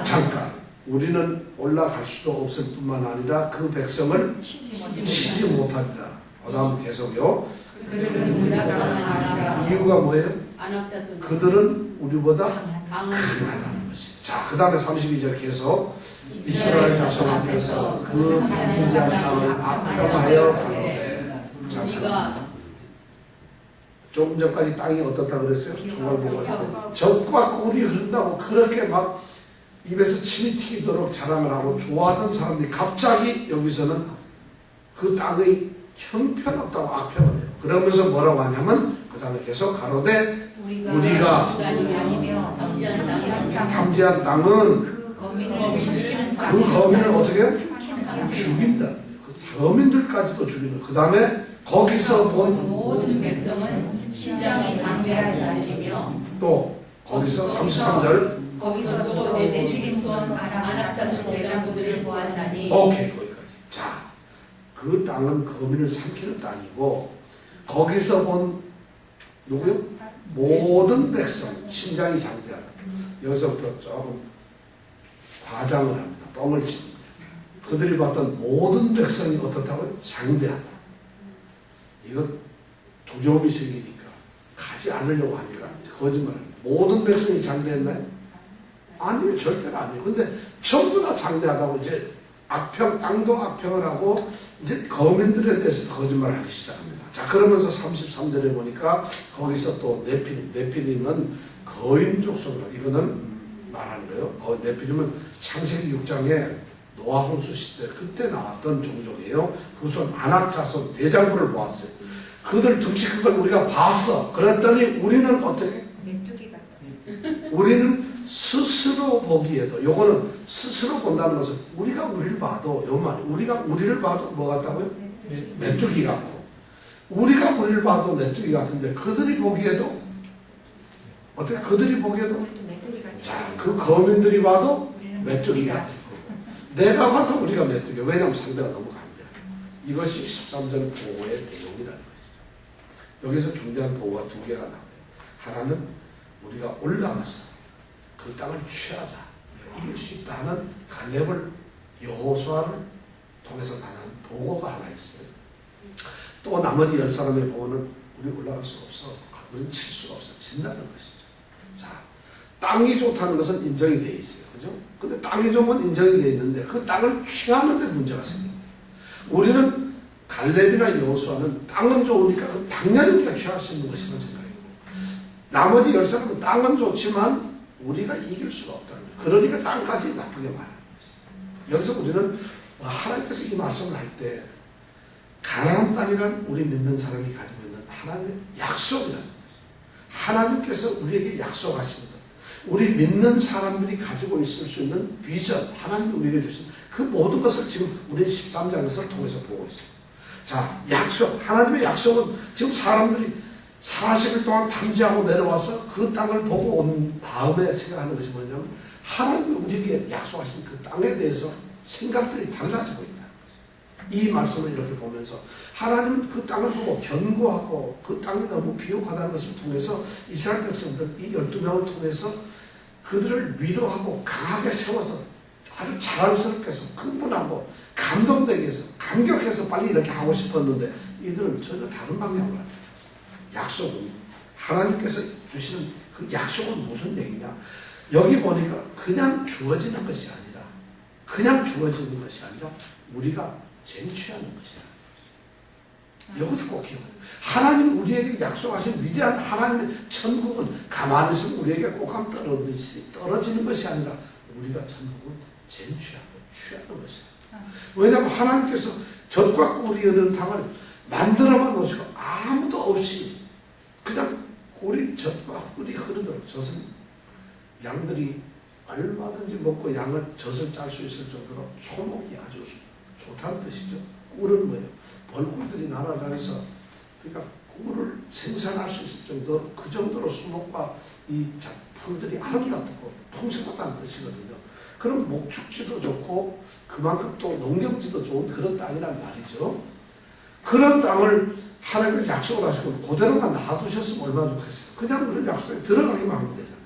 잠깐. 우리는 올라갈 수도 없을 뿐만 아니라 그 백성을 치지 못하리라. 그 다음 계속요. 이유가 뭐예요? 그들은 우리보다 강하다는 것이. 자, 그 다음에 32절 계속. 이스라엘 자손 앞에서 그 탐지한 땅을 악평하여 가로되. 잠깐. 좀 전까지 땅이 어떻다 그랬어요? 총괄 보고 적과 꿀이 흐른다고 그렇게 막 입에서 침이 튀도록 자랑을 하고 좋아하던 사람들이 갑자기 여기서는 그 땅의 형편없다고 악평을 해요. 그러면서 뭐라고 하냐면 그 다음에 계속 가로되 우리가 탐지한 땅은 그 거민을 어떻게 해요? 죽인다. 그 거민들까지도 죽이는. 그 다음에 거기서 본 모든 백성은 신장이 장대한 자들이며 또 거기서 33절 거기서 또 네피림 후원 안악자손 대장부들을 보았다니. 오케이, 거기까지. 자, 그 땅은 거민을 삼키는 땅이고 거기서 본 누구요? 모든 백성 신장이 장대하다. 여기서부터 조금 과장을 합니다. 뻥을 치는 거예요. 그들이 봤던 모든 백성이 어떻다고요? 장대하다. 이거 두려움이 생기니까 가지 않으려고 하니까 거짓말합니다. 모든 백성이 장대했나요? 아니요, 절대로 아니에요. 근데 전부 다 장대하다고 이제 악평, 땅도 악평을 하고 이제 거민들에 대해서 거짓말을 하기 시작합니다. 자, 그러면서 33절에 보니까 거기서 또 네피림은 거인족 속으로, 이거는 말하는 거예요. 네피림은 창세기 6장에 노아 홍수 시대 그때 나왔던 종족이에요. 후손 안악자손 대장부를 보았어요. 그들 등치 큰 걸 우리가 봤어. 그랬더니 우리는 어떻게? 메뚜기 같다. 우리는 스스로 보기에도, 요거는 스스로 본다는 것은 우리가 우리를 봐도, 요 말이 우리가 우리를 봐도 뭐 같다고요? 메뚜기 같고, 우리가 우리를 봐도 메뚜기 같은데 그들이 보기에도 어떻게? 그들이 보기에도, 자, 그 거민들이 봐도 메뚜기 같고, 내가 봐도 우리가 메뚜기. 왜냐하면 상대가 너무 강대해. 이것이 13절 보호의 내용이라는 것이죠. 여기서 중대한 보호가 두 개가 나와요. 하나는 우리가 올라가서 그 땅을 취하자, 이길 수 있다 하는 갈렙을, 여호수아를 통해서 나는 보고가 하나 있어요. 또 나머지 10사람의 보호는 우리 올라갈 수 없어. 우리는 칠 수가 없어. 진다는 것이죠. 자, 땅이 좋다는 것은 인정이 돼 있어요. 그죠? 근데 땅이 좋은 인정이 돼 있는데 그 땅을 취하는데 문제가 생깁니다. 우리는 갈렙이나 여호수아는 땅은 좋으니까 그 당연히 우리가 취할 수 있는 것이라는 생각이고, 나머지 10사람은 땅은 좋지만 우리가 이길 수가 없다는 거예요. 그러니까 땅까지 나쁘게 말하는 것이죠. 여기서 우리는 하나님께서 이 말씀을 할 때 가나안 땅이란 우리 믿는 사람이 가지고 있는 하나님의 약속이라는 거죠. 하나님께서 우리에게 약속하신 것, 우리 믿는 사람들이 가지고 있을 수 있는 비전, 하나님이 우리에게 주신 그 모든 것을 지금 우리 13장에서 통해서 보고 있어요. 자, 약속, 하나님의 약속은 지금 사람들이 40일 동안 탐지하고 내려와서 그 땅을 보고 온 다음에 생각하는 것이 뭐냐면 하나님이 우리에게 약속하신 그 땅에 대해서 생각들이 달라지고 있다는 거죠. 이 말씀을 이렇게 보면서 하나님은 그 땅을 보고 견고하고 그 땅이 너무 비옥하다는 것을 통해서 이스라엘 백성들 이 12명을 통해서 그들을 위로하고 강하게 세워서 아주 자랑스럽게 해서 흥분하고 감동되게 해서 감격해서 빨리 이렇게 하고 싶었는데 이들은 전혀 다른 방향으로 합니다. 약속은 하나님께서 주시는 그 약속은 무슨 얘기냐? 여기 보니까 그냥 주어지는 것이 아니라 우리가 쟁취하는 것이라는 것이죠. 이것을 꼭 기억해야 돼요. 하나님이 우리에게 약속하신 위대한 하나님의 천국은 가만히 있으면 우리에게 꼭감 떨어지는 것이 아니라 우리가 천국을 쟁취하고 취하는 것이다. 왜냐하면 하나님께서 젖과 꿀이 흐르는 땅을 만들어만 놓으시고 아무도 없이 그냥 꿀이 젖과 꿀이 흐르도록, 젖은 양들이 얼마든지 먹고 젖을 짤 수 있을 정도로 초목이 아주 좋다는 뜻이죠. 꿀은 뭐예요? 벌꿀들이 날아다니서 그러니까 꿀을 생산할 수 있을 정도, 그 정도로 수목과 이 풀들이 아름답고 풍성하다는 뜻이거든요. 그럼 목축지도 좋고 그만큼 또 농경지도 좋은 그런 땅이란 말이죠. 그런 땅을 하나님께서 약속을 하시고 그대로만 놔두셨으면 얼마나 좋겠어요. 그냥 그런 약속에 들어가기만 하면 되잖아요.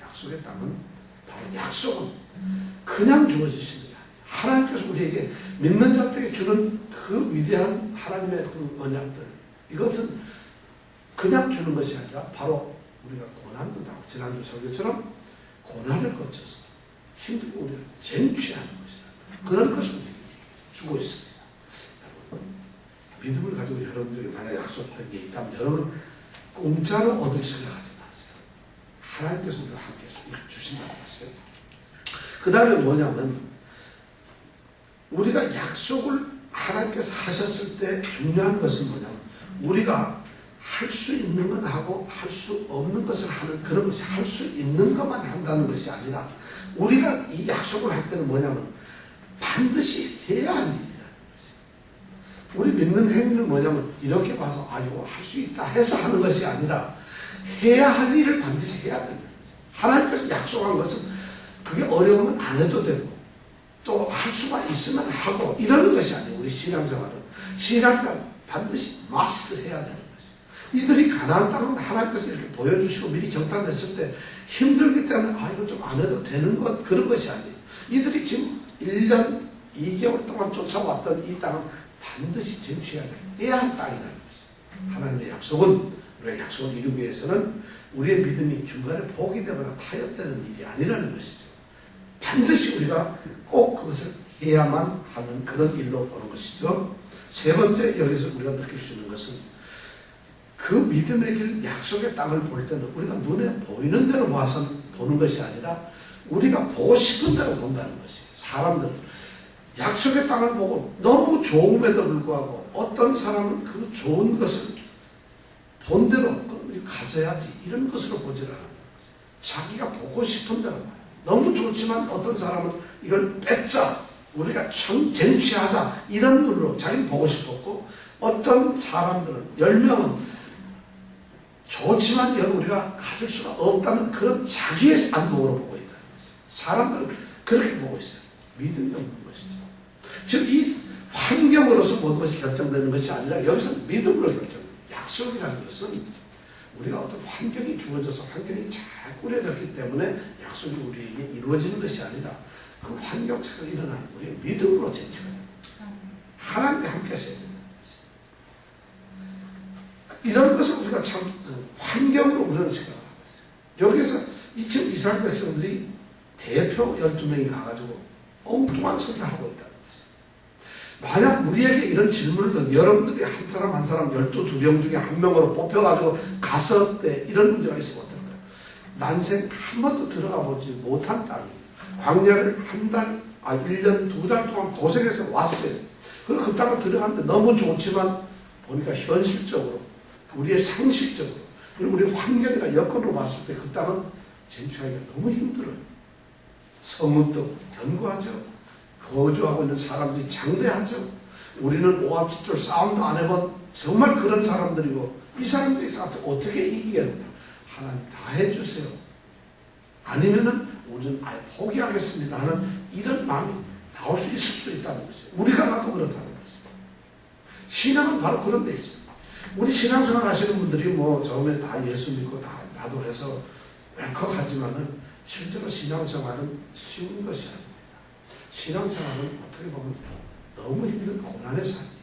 약속의 땅은 바로 약속은 그냥 주어지시는 게 아니에요. 하나님께서 우리에게 믿는 자들에게 주는 그 위대한 하나님의 그 언약들, 이것은 그냥 주는 것이 아니라 바로 우리가 고난도 당하고 지난주 설교처럼 고난을 거쳐서 힘들고 우리가 쟁취하는 것이다. 그런 것을 우리에게 주고 있습니다. 여러분, 믿음을 가지고 여러분들이 만약 약속된 게 있다면 여러분 공짜로 얻을 생각하지 마세요. 하나님께서 우리가 함께해서 이렇게 주신다는 것이에요. 그 다음에 뭐냐면 우리가 약속을 하나님께서 하셨을 때 중요한 것은 뭐냐면 우리가 할 수 있는 건 하고 할 수 없는 것을 하는 그런 것이, 할 수 있는 것만 한다는 것이 아니라 우리가 이 약속을 할 때는 뭐냐면 반드시 해야 할 일이라는 것이에요. 우리 믿는 행위는 뭐냐면 이렇게 봐서 이거 할 수 있다 해서 하는 것이 아니라 해야 할 일을 반드시 해야 된다는 거죠. 하나님께서 약속한 것은 그게 어려우면 안 해도 되고 또 할 수만 있으면 하고 이러는 것이 아니에요. 우리 신앙생활은 신앙생활은 반드시 must 해야 되는 것이에요. 이들이 가나안 땅은 하나님께서 이렇게 보여주시고 미리 정탐했을 때 힘들기 때문에 이거 좀 안 해도 되는 것, 그런 것이 아니에요. 이들이 지금 1년 2개월 동안 쫓아왔던 이 땅은 반드시 쟁취해야 돼. 해야 할 땅이라는 것이에요. 하나님의 약속은, 우리의 약속을 이루기 위해서는 우리의 믿음이 중간에 포기되거나 타협되는 일이 아니라는 것이죠. 반드시 우리가 꼭 그것을 해야만 하는 그런 일로 보는 것이죠. 세 번째, 여기서 우리가 느낄 수 있는 것은 그 믿음의 길, 약속의 땅을 볼 때는 우리가 눈에 보이는 대로 봐서 보는 것이 아니라 우리가 보고 싶은 대로 본다는 것이에요. 사람들은 약속의 땅을 보고 너무 좋음에도 불구하고 어떤 사람은 그 좋은 것을 본대로 우리 가져야지 이런 것으로 보질 않는다는 거죠. 자기가 보고 싶은 대로 봐요. 너무 좋지만 어떤 사람은 이걸 뺏자, 우리가 쟁취하자 이런 눈으로 자기는 보고 싶었고, 어떤 사람들은 10명은 좋지만 이건 우리가 가질 수가 없다는 그런 자기의 안목으로 보고 있다는 것이죠. 사람들은 그렇게 보고 있어요. 믿음이 없는 것이죠. 즉 이 환경으로서 모든 것이 결정되는 것이 아니라 여기서 믿음으로 결정돼요. 약속이라는 것은 우리가 어떤 환경이 주어져서 환경이 잘 꾸려졌기 때문에 약속이 우리에게 이루어지는 것이 아니라 그 환경 속에 일어나는 우리의 믿음으로 쟁취가 됩니다. 하나님과 함께 하셔야 된다는 이런 것을 우리가 참 환경으로 우리는 생각하고 있어요. 여기에서 이천 이스라엘 백성들이 대표 12명이 가가지고 엉뚱한 소리를 하고 있다는 거죠. 만약 우리에게 이런 질문을 던 여러분들이 한 사람 한 사람 12명 중에 한 명으로 뽑혀가지고 갔었대 이런 문제가 있으면 어떨까요? 난생 한 번도 들어가 보지 못한 땅이 광야를 1년 2달 동안 고생해서 왔어요. 그리고 그 땅을 들어갔는데 너무 좋지만 보니까 현실적으로 우리의 상식적으로 그리고 우리 환경이나 여건으로 봤을 때 그 땅은 쟁취하기가 너무 힘들어요. 성문도 견고하죠. 거주하고 있는 사람들이 장대하죠. 우리는 오합지졸 싸움도 안 해본 정말 그런 사람들이고 이 사람들이 어떻게 이기겠냐. 하나님 다 해주세요. 아니면은 우리는 아예 포기하겠습니다 하는 이런 마음이 나올 수 있을 수 있다는 것이죠. 우리가 가도 그렇다는 것이죠. 신앙은 바로 그런 데 있어요. 우리 신앙생활 하시는 분들이 뭐 처음에 다 예수 믿고 다 나도 해서 웰컥하지만은 실제로 신앙생활은 쉬운 것이 아닙니다. 신앙생활은 어떻게 보면 너무 힘든 고난의 삶입니다.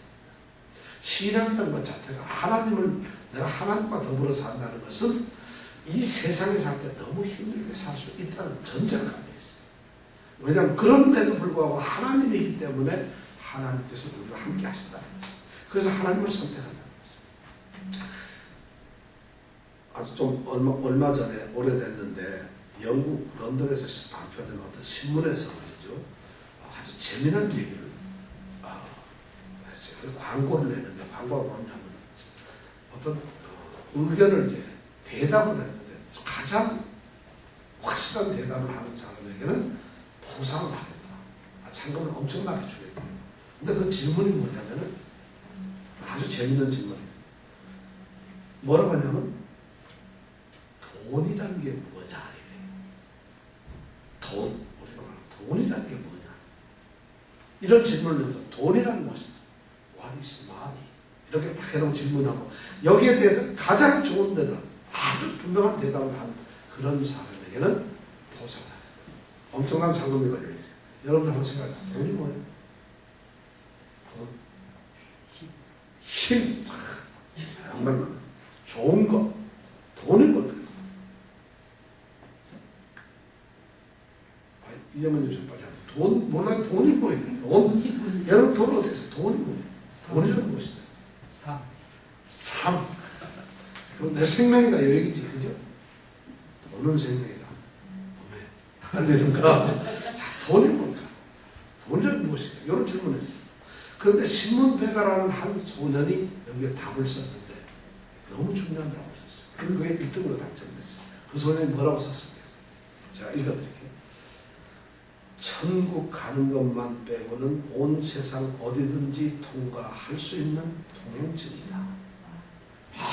신앙이라는 것 자체가 내가 하나님과 더불어 산다는 것은 이 세상에 살 때 너무 힘들게 살 수 있다는 전제가 담겨 있어요. 왜냐하면 그런데도 불구하고 하나님이기 때문에 하나님께서 우리와 함께 하시다는 것이죠. 그래서 하나님을 선택한다는 것이죠. 아주 좀 얼마 전에 오래됐는데 영국 런던에서 발표된 어떤 신문에서 말이죠. 아주 재미난 얘기를 했어요. 광고를 냈는데 광고가 뭐냐면 어떤 의견을 이제 대답을 했는데 가장 확실한 대답을 하는 사람에게는 보상을 하겠다. 상금을 엄청나게 주겠다. 근데 그 질문이 뭐냐면은 아주 재밌는 질문이에요. 뭐라고 하냐면 돈이라는 게 뭐냐 이래요. 우리가 말하는 돈이라는 게 뭐냐. 이런 질문을 해서 돈이라는 것이다. What is money? 이렇게 딱 해놓은 질문하고 여기에 대해서 가장 좋은 대답, 아주 분명한 대답을 한 그런 사람에게는 보상을 해요. 엄청난 상금이 걸려있어요. 여러분들 한번 생각해보세요. 돈이 뭐예요? 돈. 힘. 정말 좋은 거. 돈이 뭘까요? 이재명 님 빨리 하세요. 돈, 몰라요? 돈이 뭐예요? 돈. 여러분 돈 어떻게 해서 돈이 뭐예요? 돈이라는 무엇이다? 삶. 그럼 내 생명이다 이 얘기지, 그죠? 돈은 생명이다. 왜? 알리는가? 자, 돈이 뭘까? 돈이란 무엇일까? 이런 질문을 했어요. 그런데 신문 배달하는 한 소년이 여기에 답을 썼는데 너무 중요한 답을 썼어요. 그리고 그게 1등으로 당첨됐어요. 그 소년이 뭐라고 썼습니까? 제가 읽어드릴게요. 천국 가는 것만 빼고는 온 세상 어디든지 통과할 수 있는 통행증이다.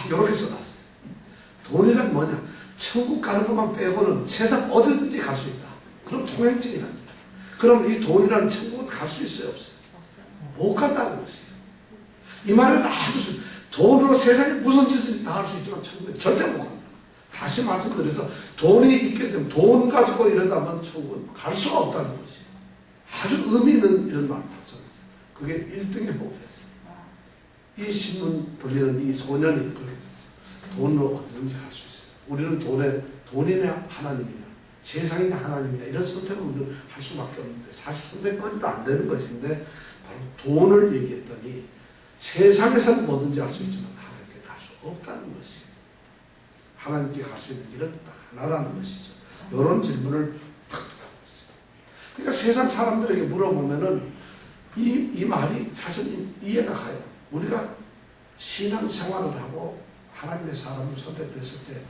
이렇게 써놨어요. 돈이란 뭐냐? 천국 가는 것만 빼고는 세상 어디든지 갈 수 있다. 그럼 통행증이랍니다. 그럼 이 돈이라는 천국은 갈 수 있어요? 없어요? 못 간다는 것이에요. 이 말은 아주 돈으로 세상에 무슨 짓을 다 할 수 있지만 천국은 절대 못 간다. 다시 말씀드려서 돈이 있게 되면 돈 가지고 이러다면 천국은 갈 수가 없다는 것이에요. 아주 의미 있는 이런 말을 다 썼어요. 그게 1등의 목표였어요. 이 신문 돌리는 이 소년이 그렇게 됐어요. 돈으로 어디든지 갈 수 있어요. 우리는 돈이냐 하나님이냐 세상이냐 하나님이냐 이런 선택을 우리는 할 수밖에 없는데 사실 선택거리도 안 되는 것인데 바로 돈을 얘기했더니 세상에서는 뭐든지 할 수 있지만 하나님께 갈 수 없다는 것이에요. 하나님께 갈 수 있는 길은 딱 하나라는 것이죠. 이런 질문을 탁 하고 있어요. 그러니까 세상 사람들에게 물어보면은 이 말이 사실 이해가 가요. 우리가 신앙생활을 하고 하나님의 사람을 선택됐을 때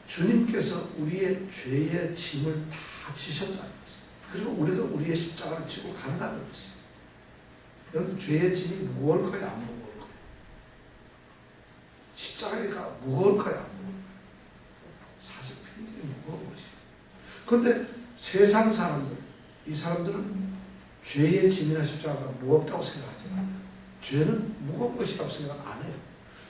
주님께서 우리의 죄의 짐을 다 지셨다는 것이에요. 그리고 우리가 우리의 십자가를 지고 간다는 것이에요. 여러분 죄의 짐이 무거울까요? 안 무거울까요? 십자가가 무거울까요? 안 무거울까요? 사실 굉장히 무거운 것이에요. 그런데 세상 사람들, 이 사람들은 죄의 짐이나 십자가가 무겁다고 생각하지 않아요. 죄는 무거운 것이라고 생각 안 해요.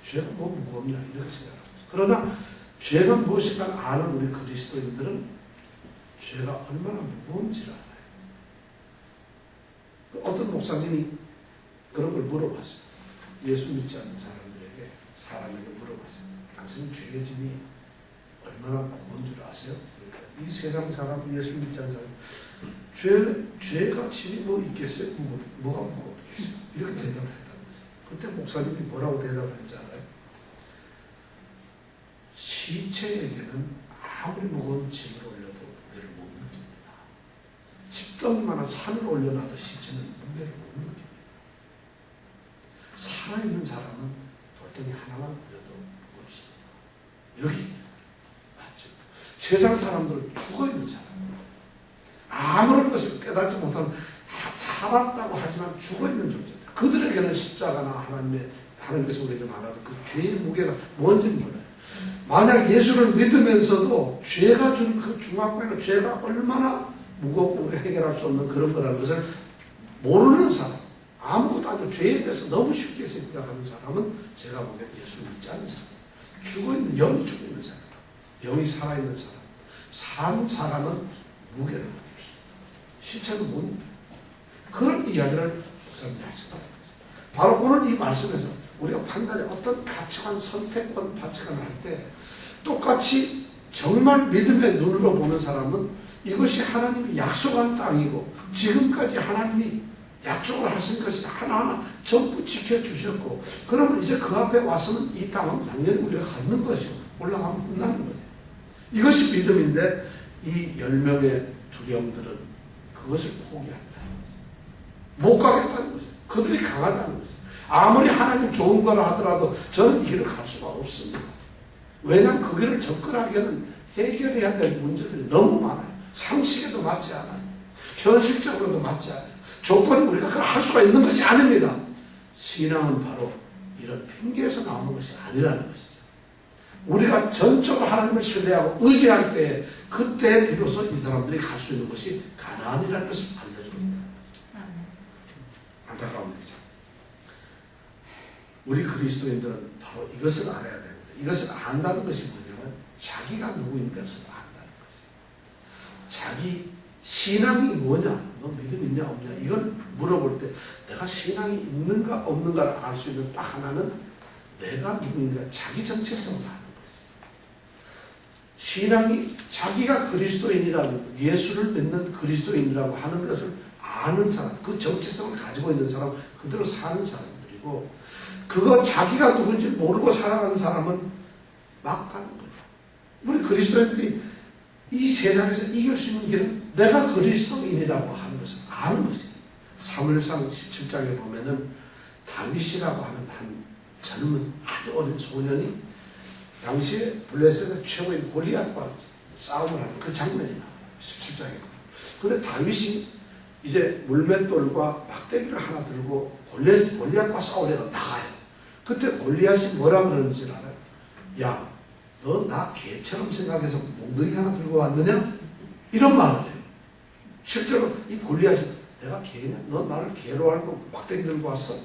죄가 뭐 무겁냐 이렇게 생각합니다. 그러나 죄가 무엇인가 아는 우리 그리스도인들은 죄가 얼마나 무거운지를 알아요. 어떤 목사님이 그런 걸 물어봤어요. 예수 믿지 않는 사람들에게 사람에게 물어봤어요. 당신 죄의 짐이 얼마나 무거운 줄 아세요? 그러니까 이 세상 사람, 예수 믿지 않는 사람, 죄가 짐이 뭐 있겠어요? 뭐가 무겁겠어요? 이렇게 대답을 했다는 거죠. 그때 목사님이 뭐라고 대답을 했는지 알아요? 시체에게는 아무리 무거운 짐을 올려도 무게를 못 느낍니다. 집덩이만한 산을 올려놔도 시체는 무게를 못 느낍니다. 살아있는 사람은 돌덩이 하나만 올려도 무겁습니다. 이렇게 맞죠? 세상 사람들은 죽어있는 사람들, 아무런 것을 깨닫지 못하는, 살았다고 하지만 죽어있는 존재들, 그들에게는 십자가나 하나님께서 우리에게 말하는 그 죄의 무게가 뭔지 몰라요. 만약 예수를 믿으면서도 죄가 준 그 중압감과 죄가 얼마나 무겁고 우리가 해결할 수 없는 그런 거라는 것을 모르는 사람, 아무것도 아니고 죄에 대해서 너무 쉽게 생각하는 사람은 제가 보기엔 예수를 믿지 않는 사람, 죽어있는, 영이 죽어있는 사람, 영이 살아있는 사람, 산 사람은 무게를 느낄 수 있다. 시체는 못 느껴. 그런 이야기를 목사님이 하셨다. 바로 오늘 이 말씀에서 우리가 판단에 어떤 가치관, 선택권, 가치관을 할 때 똑같이 정말 믿음의 눈으로 보는 사람은 이것이 하나님이 약속한 땅이고 지금까지 하나님이 약속을 하신 것이 하나하나 전부 지켜주셨고, 그러면 이제 그 앞에 와서는 이 땅은 당연히 우리가 갖는 것이고 올라가면 끝나는 거예요. 이것이 믿음인데 이 10명의 두령들은 그것을 포기한다. 못 가겠다는 거죠. 그들이 강하다는 거죠. 아무리 하나님 좋은 거라 하더라도 저는 이 길을 갈 수가 없습니다. 왜냐하면 그 길을 접근하기에는 해결해야 될 문제들이 너무 많아요. 상식에도 맞지 않아요. 현실적으로도 맞지 않아요. 조건이 우리가 그걸 할 수가 있는 것이 아닙니다. 신앙은 바로 이런 핑계에서 나오는 것이 아니라는 것이죠. 우리가 전적으로 하나님을 신뢰하고 의지할 때 그때 비로소 이 사람들이 갈 수 있는 것이 가나안이라는 것을 알려줍니다. 안타까운 일이죠. 우리 그리스도인들은 바로 이것을 알아야 됩니다. 이것을 안다는 것이 뭐냐면 자기가 누구인 것을 안다는 것이죠. 자기 신앙이 뭐냐, 너 믿음 있냐 없냐, 이걸 물어볼 때 내가 신앙이 있는가 없는가를 알 수 있는 딱 하나는 내가 누구인가, 자기 정체성을 아는 거죠. 신앙이 자기가 그리스도인이라는, 예수를 믿는 그리스도인이라고 하는 것을 아는 사람, 그 정체성을 가지고 있는 사람, 그대로 사는 사람들이고, 그거 자기가 누군지 모르고 살아가는 사람은 막 가는 거예요. 우리 그리스도인들이 이 세상에서 이길 수 있는 길은 내가 그리스도인이라고 하는 것을 아는 것이에요. 사무엘상 17장에 보면은 다윗이라고 하는 한 젊은 아주 어린 소년이 당시에 블레셋의 최고인 골리앗과 싸움을 하는 그 장면이 나와요. 17장에. 그런데 다윗이 이제 물맷돌과 막대기를 하나 들고 골리앗과 싸우려고 나가요. 그때 골리앗이 뭐라 그러는지 알아요? 야, 너 나 개처럼 생각해서 몽둥이 하나 들고 왔느냐? 이런 말을 해요. 실제로 이 골리앗이 내가 개냐? 너 나를 개로 알고 막대기 들고 왔어?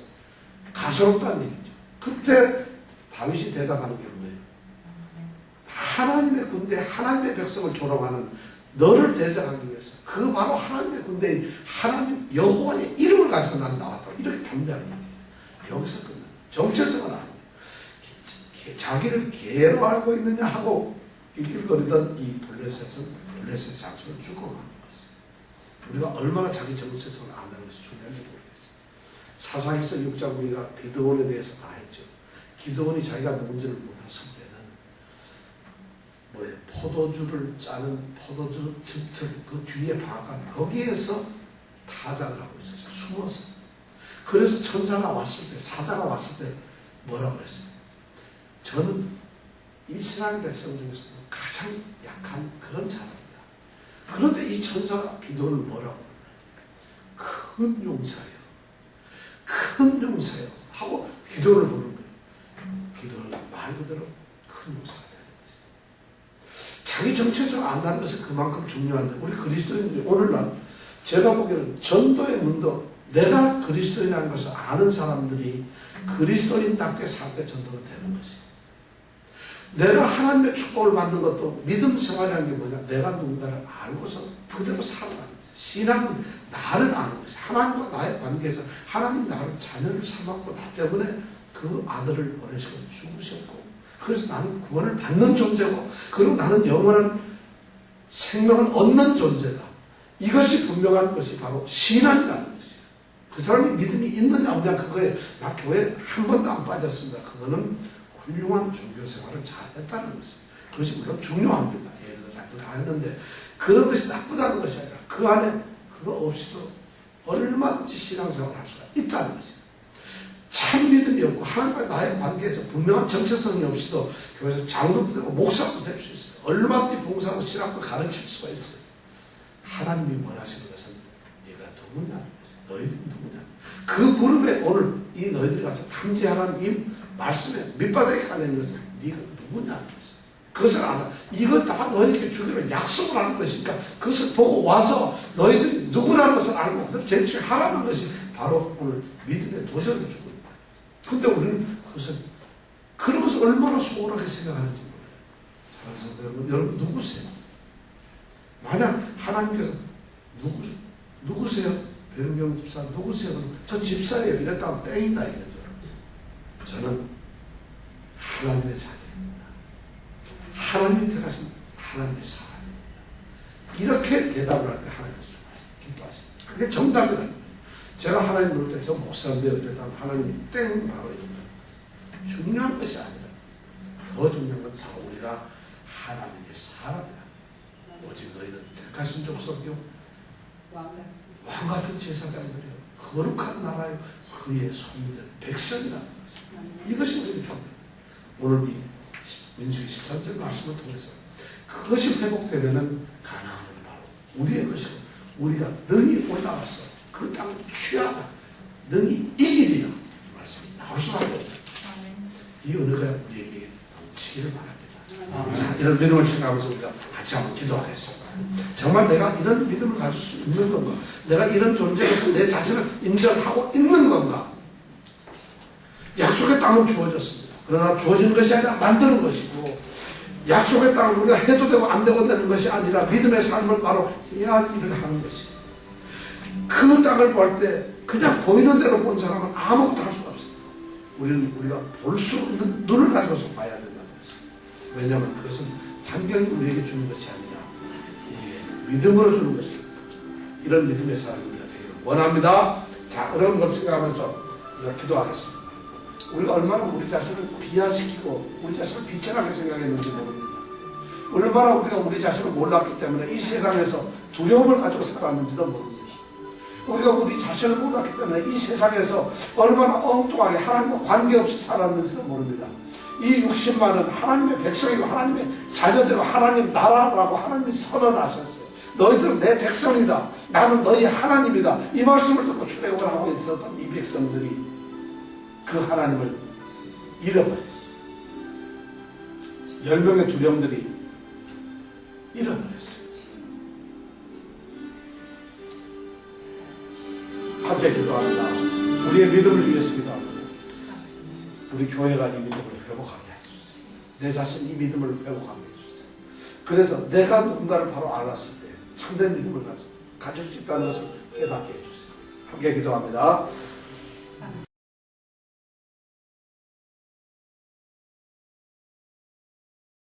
가소롭다는 얘기죠. 그때 다윗이 대답하는 게 뭐예요? 하나님의 군대, 하나님의 백성을 조롱하는 너를 대적하기 위해서 그 바로 하나님의 군대인 하나님 여호와의 이름을 가지고 난 나왔다. 이렇게 담대하는 얘기예요. 여기서 끝나. 정체성은 아니에요. 자기를 개로 알고 있느냐 하고 낄낄거리던 이 블레셋의 장수를 죽어가는 것이에요. 우리가 얼마나 자기 정체성을 안다는 것이 중요한지 모르겠어요. 사사기서 6장 우리가 기드온에 대해서 다 했죠. 기드온이 자기가 누군지를 몰랐을 때는 뭐예요? 포도주를 짜는 포도주 짙은 그 뒤에 방앗간 거기에서 타작을 하고 있었어요. 숨어서. 그래서 천사가 왔을 때, 사자가 왔을 때 뭐라고 그랬어요? 저는 이스라엘 백성 중에서 가장 약한 그런 사람이다. 그런데 이 천사가 기도를 뭐라고 불러요? 큰 용사요. 큰 용사요. 하고 기도를 부르는 거예요. 기도는 말 그대로 큰 용사가 되는 거죠. 자기 정체성을 안다는 것은 그만큼 중요한데 우리 그리스도인들이 오늘날 제가 보기에는 전도의 문도 내가 그리스도인이라는 것을 아는 사람들이 그리스도인답게 살 때 전도가 되는 것이에요. 내가 하나님의 축복을 받는 것도 믿음 생활이라는 게 뭐냐? 내가 누군가를 알고서 그대로 살아가는 거죠. 신앙은 나를 아는 것이 하나님과 나의 관계에서 하나님 나를 자녀를 삼았고 나 때문에 그 그 아들을 보내시고 죽으셨고, 그래서 나는 구원을 받는 존재고, 그리고 나는 영원한 생명을 얻는 존재다. 이것이 분명한 것이 바로 신앙이라는 것이에요. 그 사람이 믿음이 있느냐 없느냐, 그거에 나 교회 한 번도 안 빠졌습니다. 그거는 훌륭한 종교 생활을 잘 했다는 것이에요. 그것이 우리가 중요합니다. 예를 들어서 다 했는데 그런 것이 나쁘다는 것이 아니라 그 안에 그거 없이도 얼마든지 신앙생활을 할 수가 있다는 것이에요. 참 믿음이 없고 하나님과 나의 관계에서 분명한 정체성이 없이도 교회에서 장로도 되고 목사도 될 수 있어요. 얼마든지 봉사하고 신학도 가르칠 수가 있어요. 하나님이 원하시는 것은 네가 누구냐, 너희들이 누구냐. 그 무릎에 오늘 이 너희들이 가서 탐지하라는 이 말씀에 밑바닥에 깔려있는 것은 네가 누구냐. 그것을 알아. 이것 다 너희에게 주기로 약속을 하는 것이니까 그것을 보고 와서 너희들이 누구라는 것을 알고 그대로 제출하라는 것이 바로 오늘 믿음의 도전을 주고 있다. 근데 우리는 그것을 그런 것을 얼마나 소홀하게 생각하는지 몰라요. 사랑하는 성도 여러분, 여러분 누구세요? 만약 하나님께서 누구세요? 배은경 집사 누구세요? 저 집사예요. 이랬다면 땡이다 이거죠. 저는 하나님의 자녀입니다. 하나님이 들어가신 하나님의 사람입니다. 이렇게 대답을 할 때 하나님께서 기뻐하십니다. 그게 정답이라는 거예요. 제가 하나님 부를 때 저 목사인데요 이랬다면 하나님이 땡 바로 이런다. 중요한 것이 아니라 더 중요한 건 바로 우리가 하나님의 사람이다. 오직 너희는 택하신 족속이요 왕같은 제사장들이요 거룩한 나라요 그의 손이된 백성이라는 것입니다. 이것이 우리의 중요합니다. 오늘 이 민수기 13절 말씀을 통해서 그것이 회복되면은 가나안은 바로 우리의 것이고 우리가 능히 올라가서 그 땅을 취하다 능히 이기리라 이 말씀이 나올 수밖에 없다. 이 은혜가 우리에게 넘치기를 바랍니다. 자, 이런 믿음을 생각하면서 우리가 같이 한번 기도하겠습니다. 정말 내가 이런 믿음을 가질 수 있는 건가? 내가 이런 존재로서 내 자신을 인정하고 있는 건가? 약속의 땅은 주어졌습니다. 그러나 주어진 것이 아니라 만드는 것이고 약속의 땅을 우리가 해도 되고 안 되고 되는 것이 아니라 믿음의 삶을 바로 해야 할 일을 하는 것이에요. 그 땅을 볼 때 그냥 보이는 대로 본 사람은 아무것도 할 수가 없어요. 우리가 볼 수 있는 눈을 가지고서 봐야 된다는 것이에요. 왜냐하면 그것은 환경이 우리에게 주는 것이 아니라 우리의 믿음으로 주는 것입니다. 이런 믿음의 사람이 우리가 되기를 원합니다. 자, 어려운 걸 생각하면서 우리가 기도하겠습니다. 우리가 얼마나 우리 자신을 비하시키고 우리 자신을 비천하게 생각했는지 모릅니다. 얼마나 우리가 우리 자신을 몰랐기 때문에 이 세상에서 두려움을 가지고 살았는지도 모릅니다. 우리가 우리 자신을 몰랐기 때문에 이 세상에서 얼마나 엉뚱하게 하나님과 관계없이 살았는지도 모릅니다. 이 60만은 하나님의 백성이고 하나님의 자녀들과 하나님 나라라고 하나님이 선언하셨어요. 너희들은 내 백성이다. 나는 너희 하나님이다. 이 말씀을 듣고 출애굽을 하고 있었던 이 백성들이 그 하나님을 잃어버렸어요. 10명의 두령들이 잃어버렸어요. 함께 기도합니다. 우리의 믿음을 위해서 기도합니다. 우리 교회가 이 믿음을 회복하게 해주세요. 내 자신 이 믿음을 회복하게 해주세요. 그래서 내가 누군가를 바로 알았을 때 참된 믿음을 가질 수 있다는 것을 깨닫게 해주세요. 함께 기도합니다.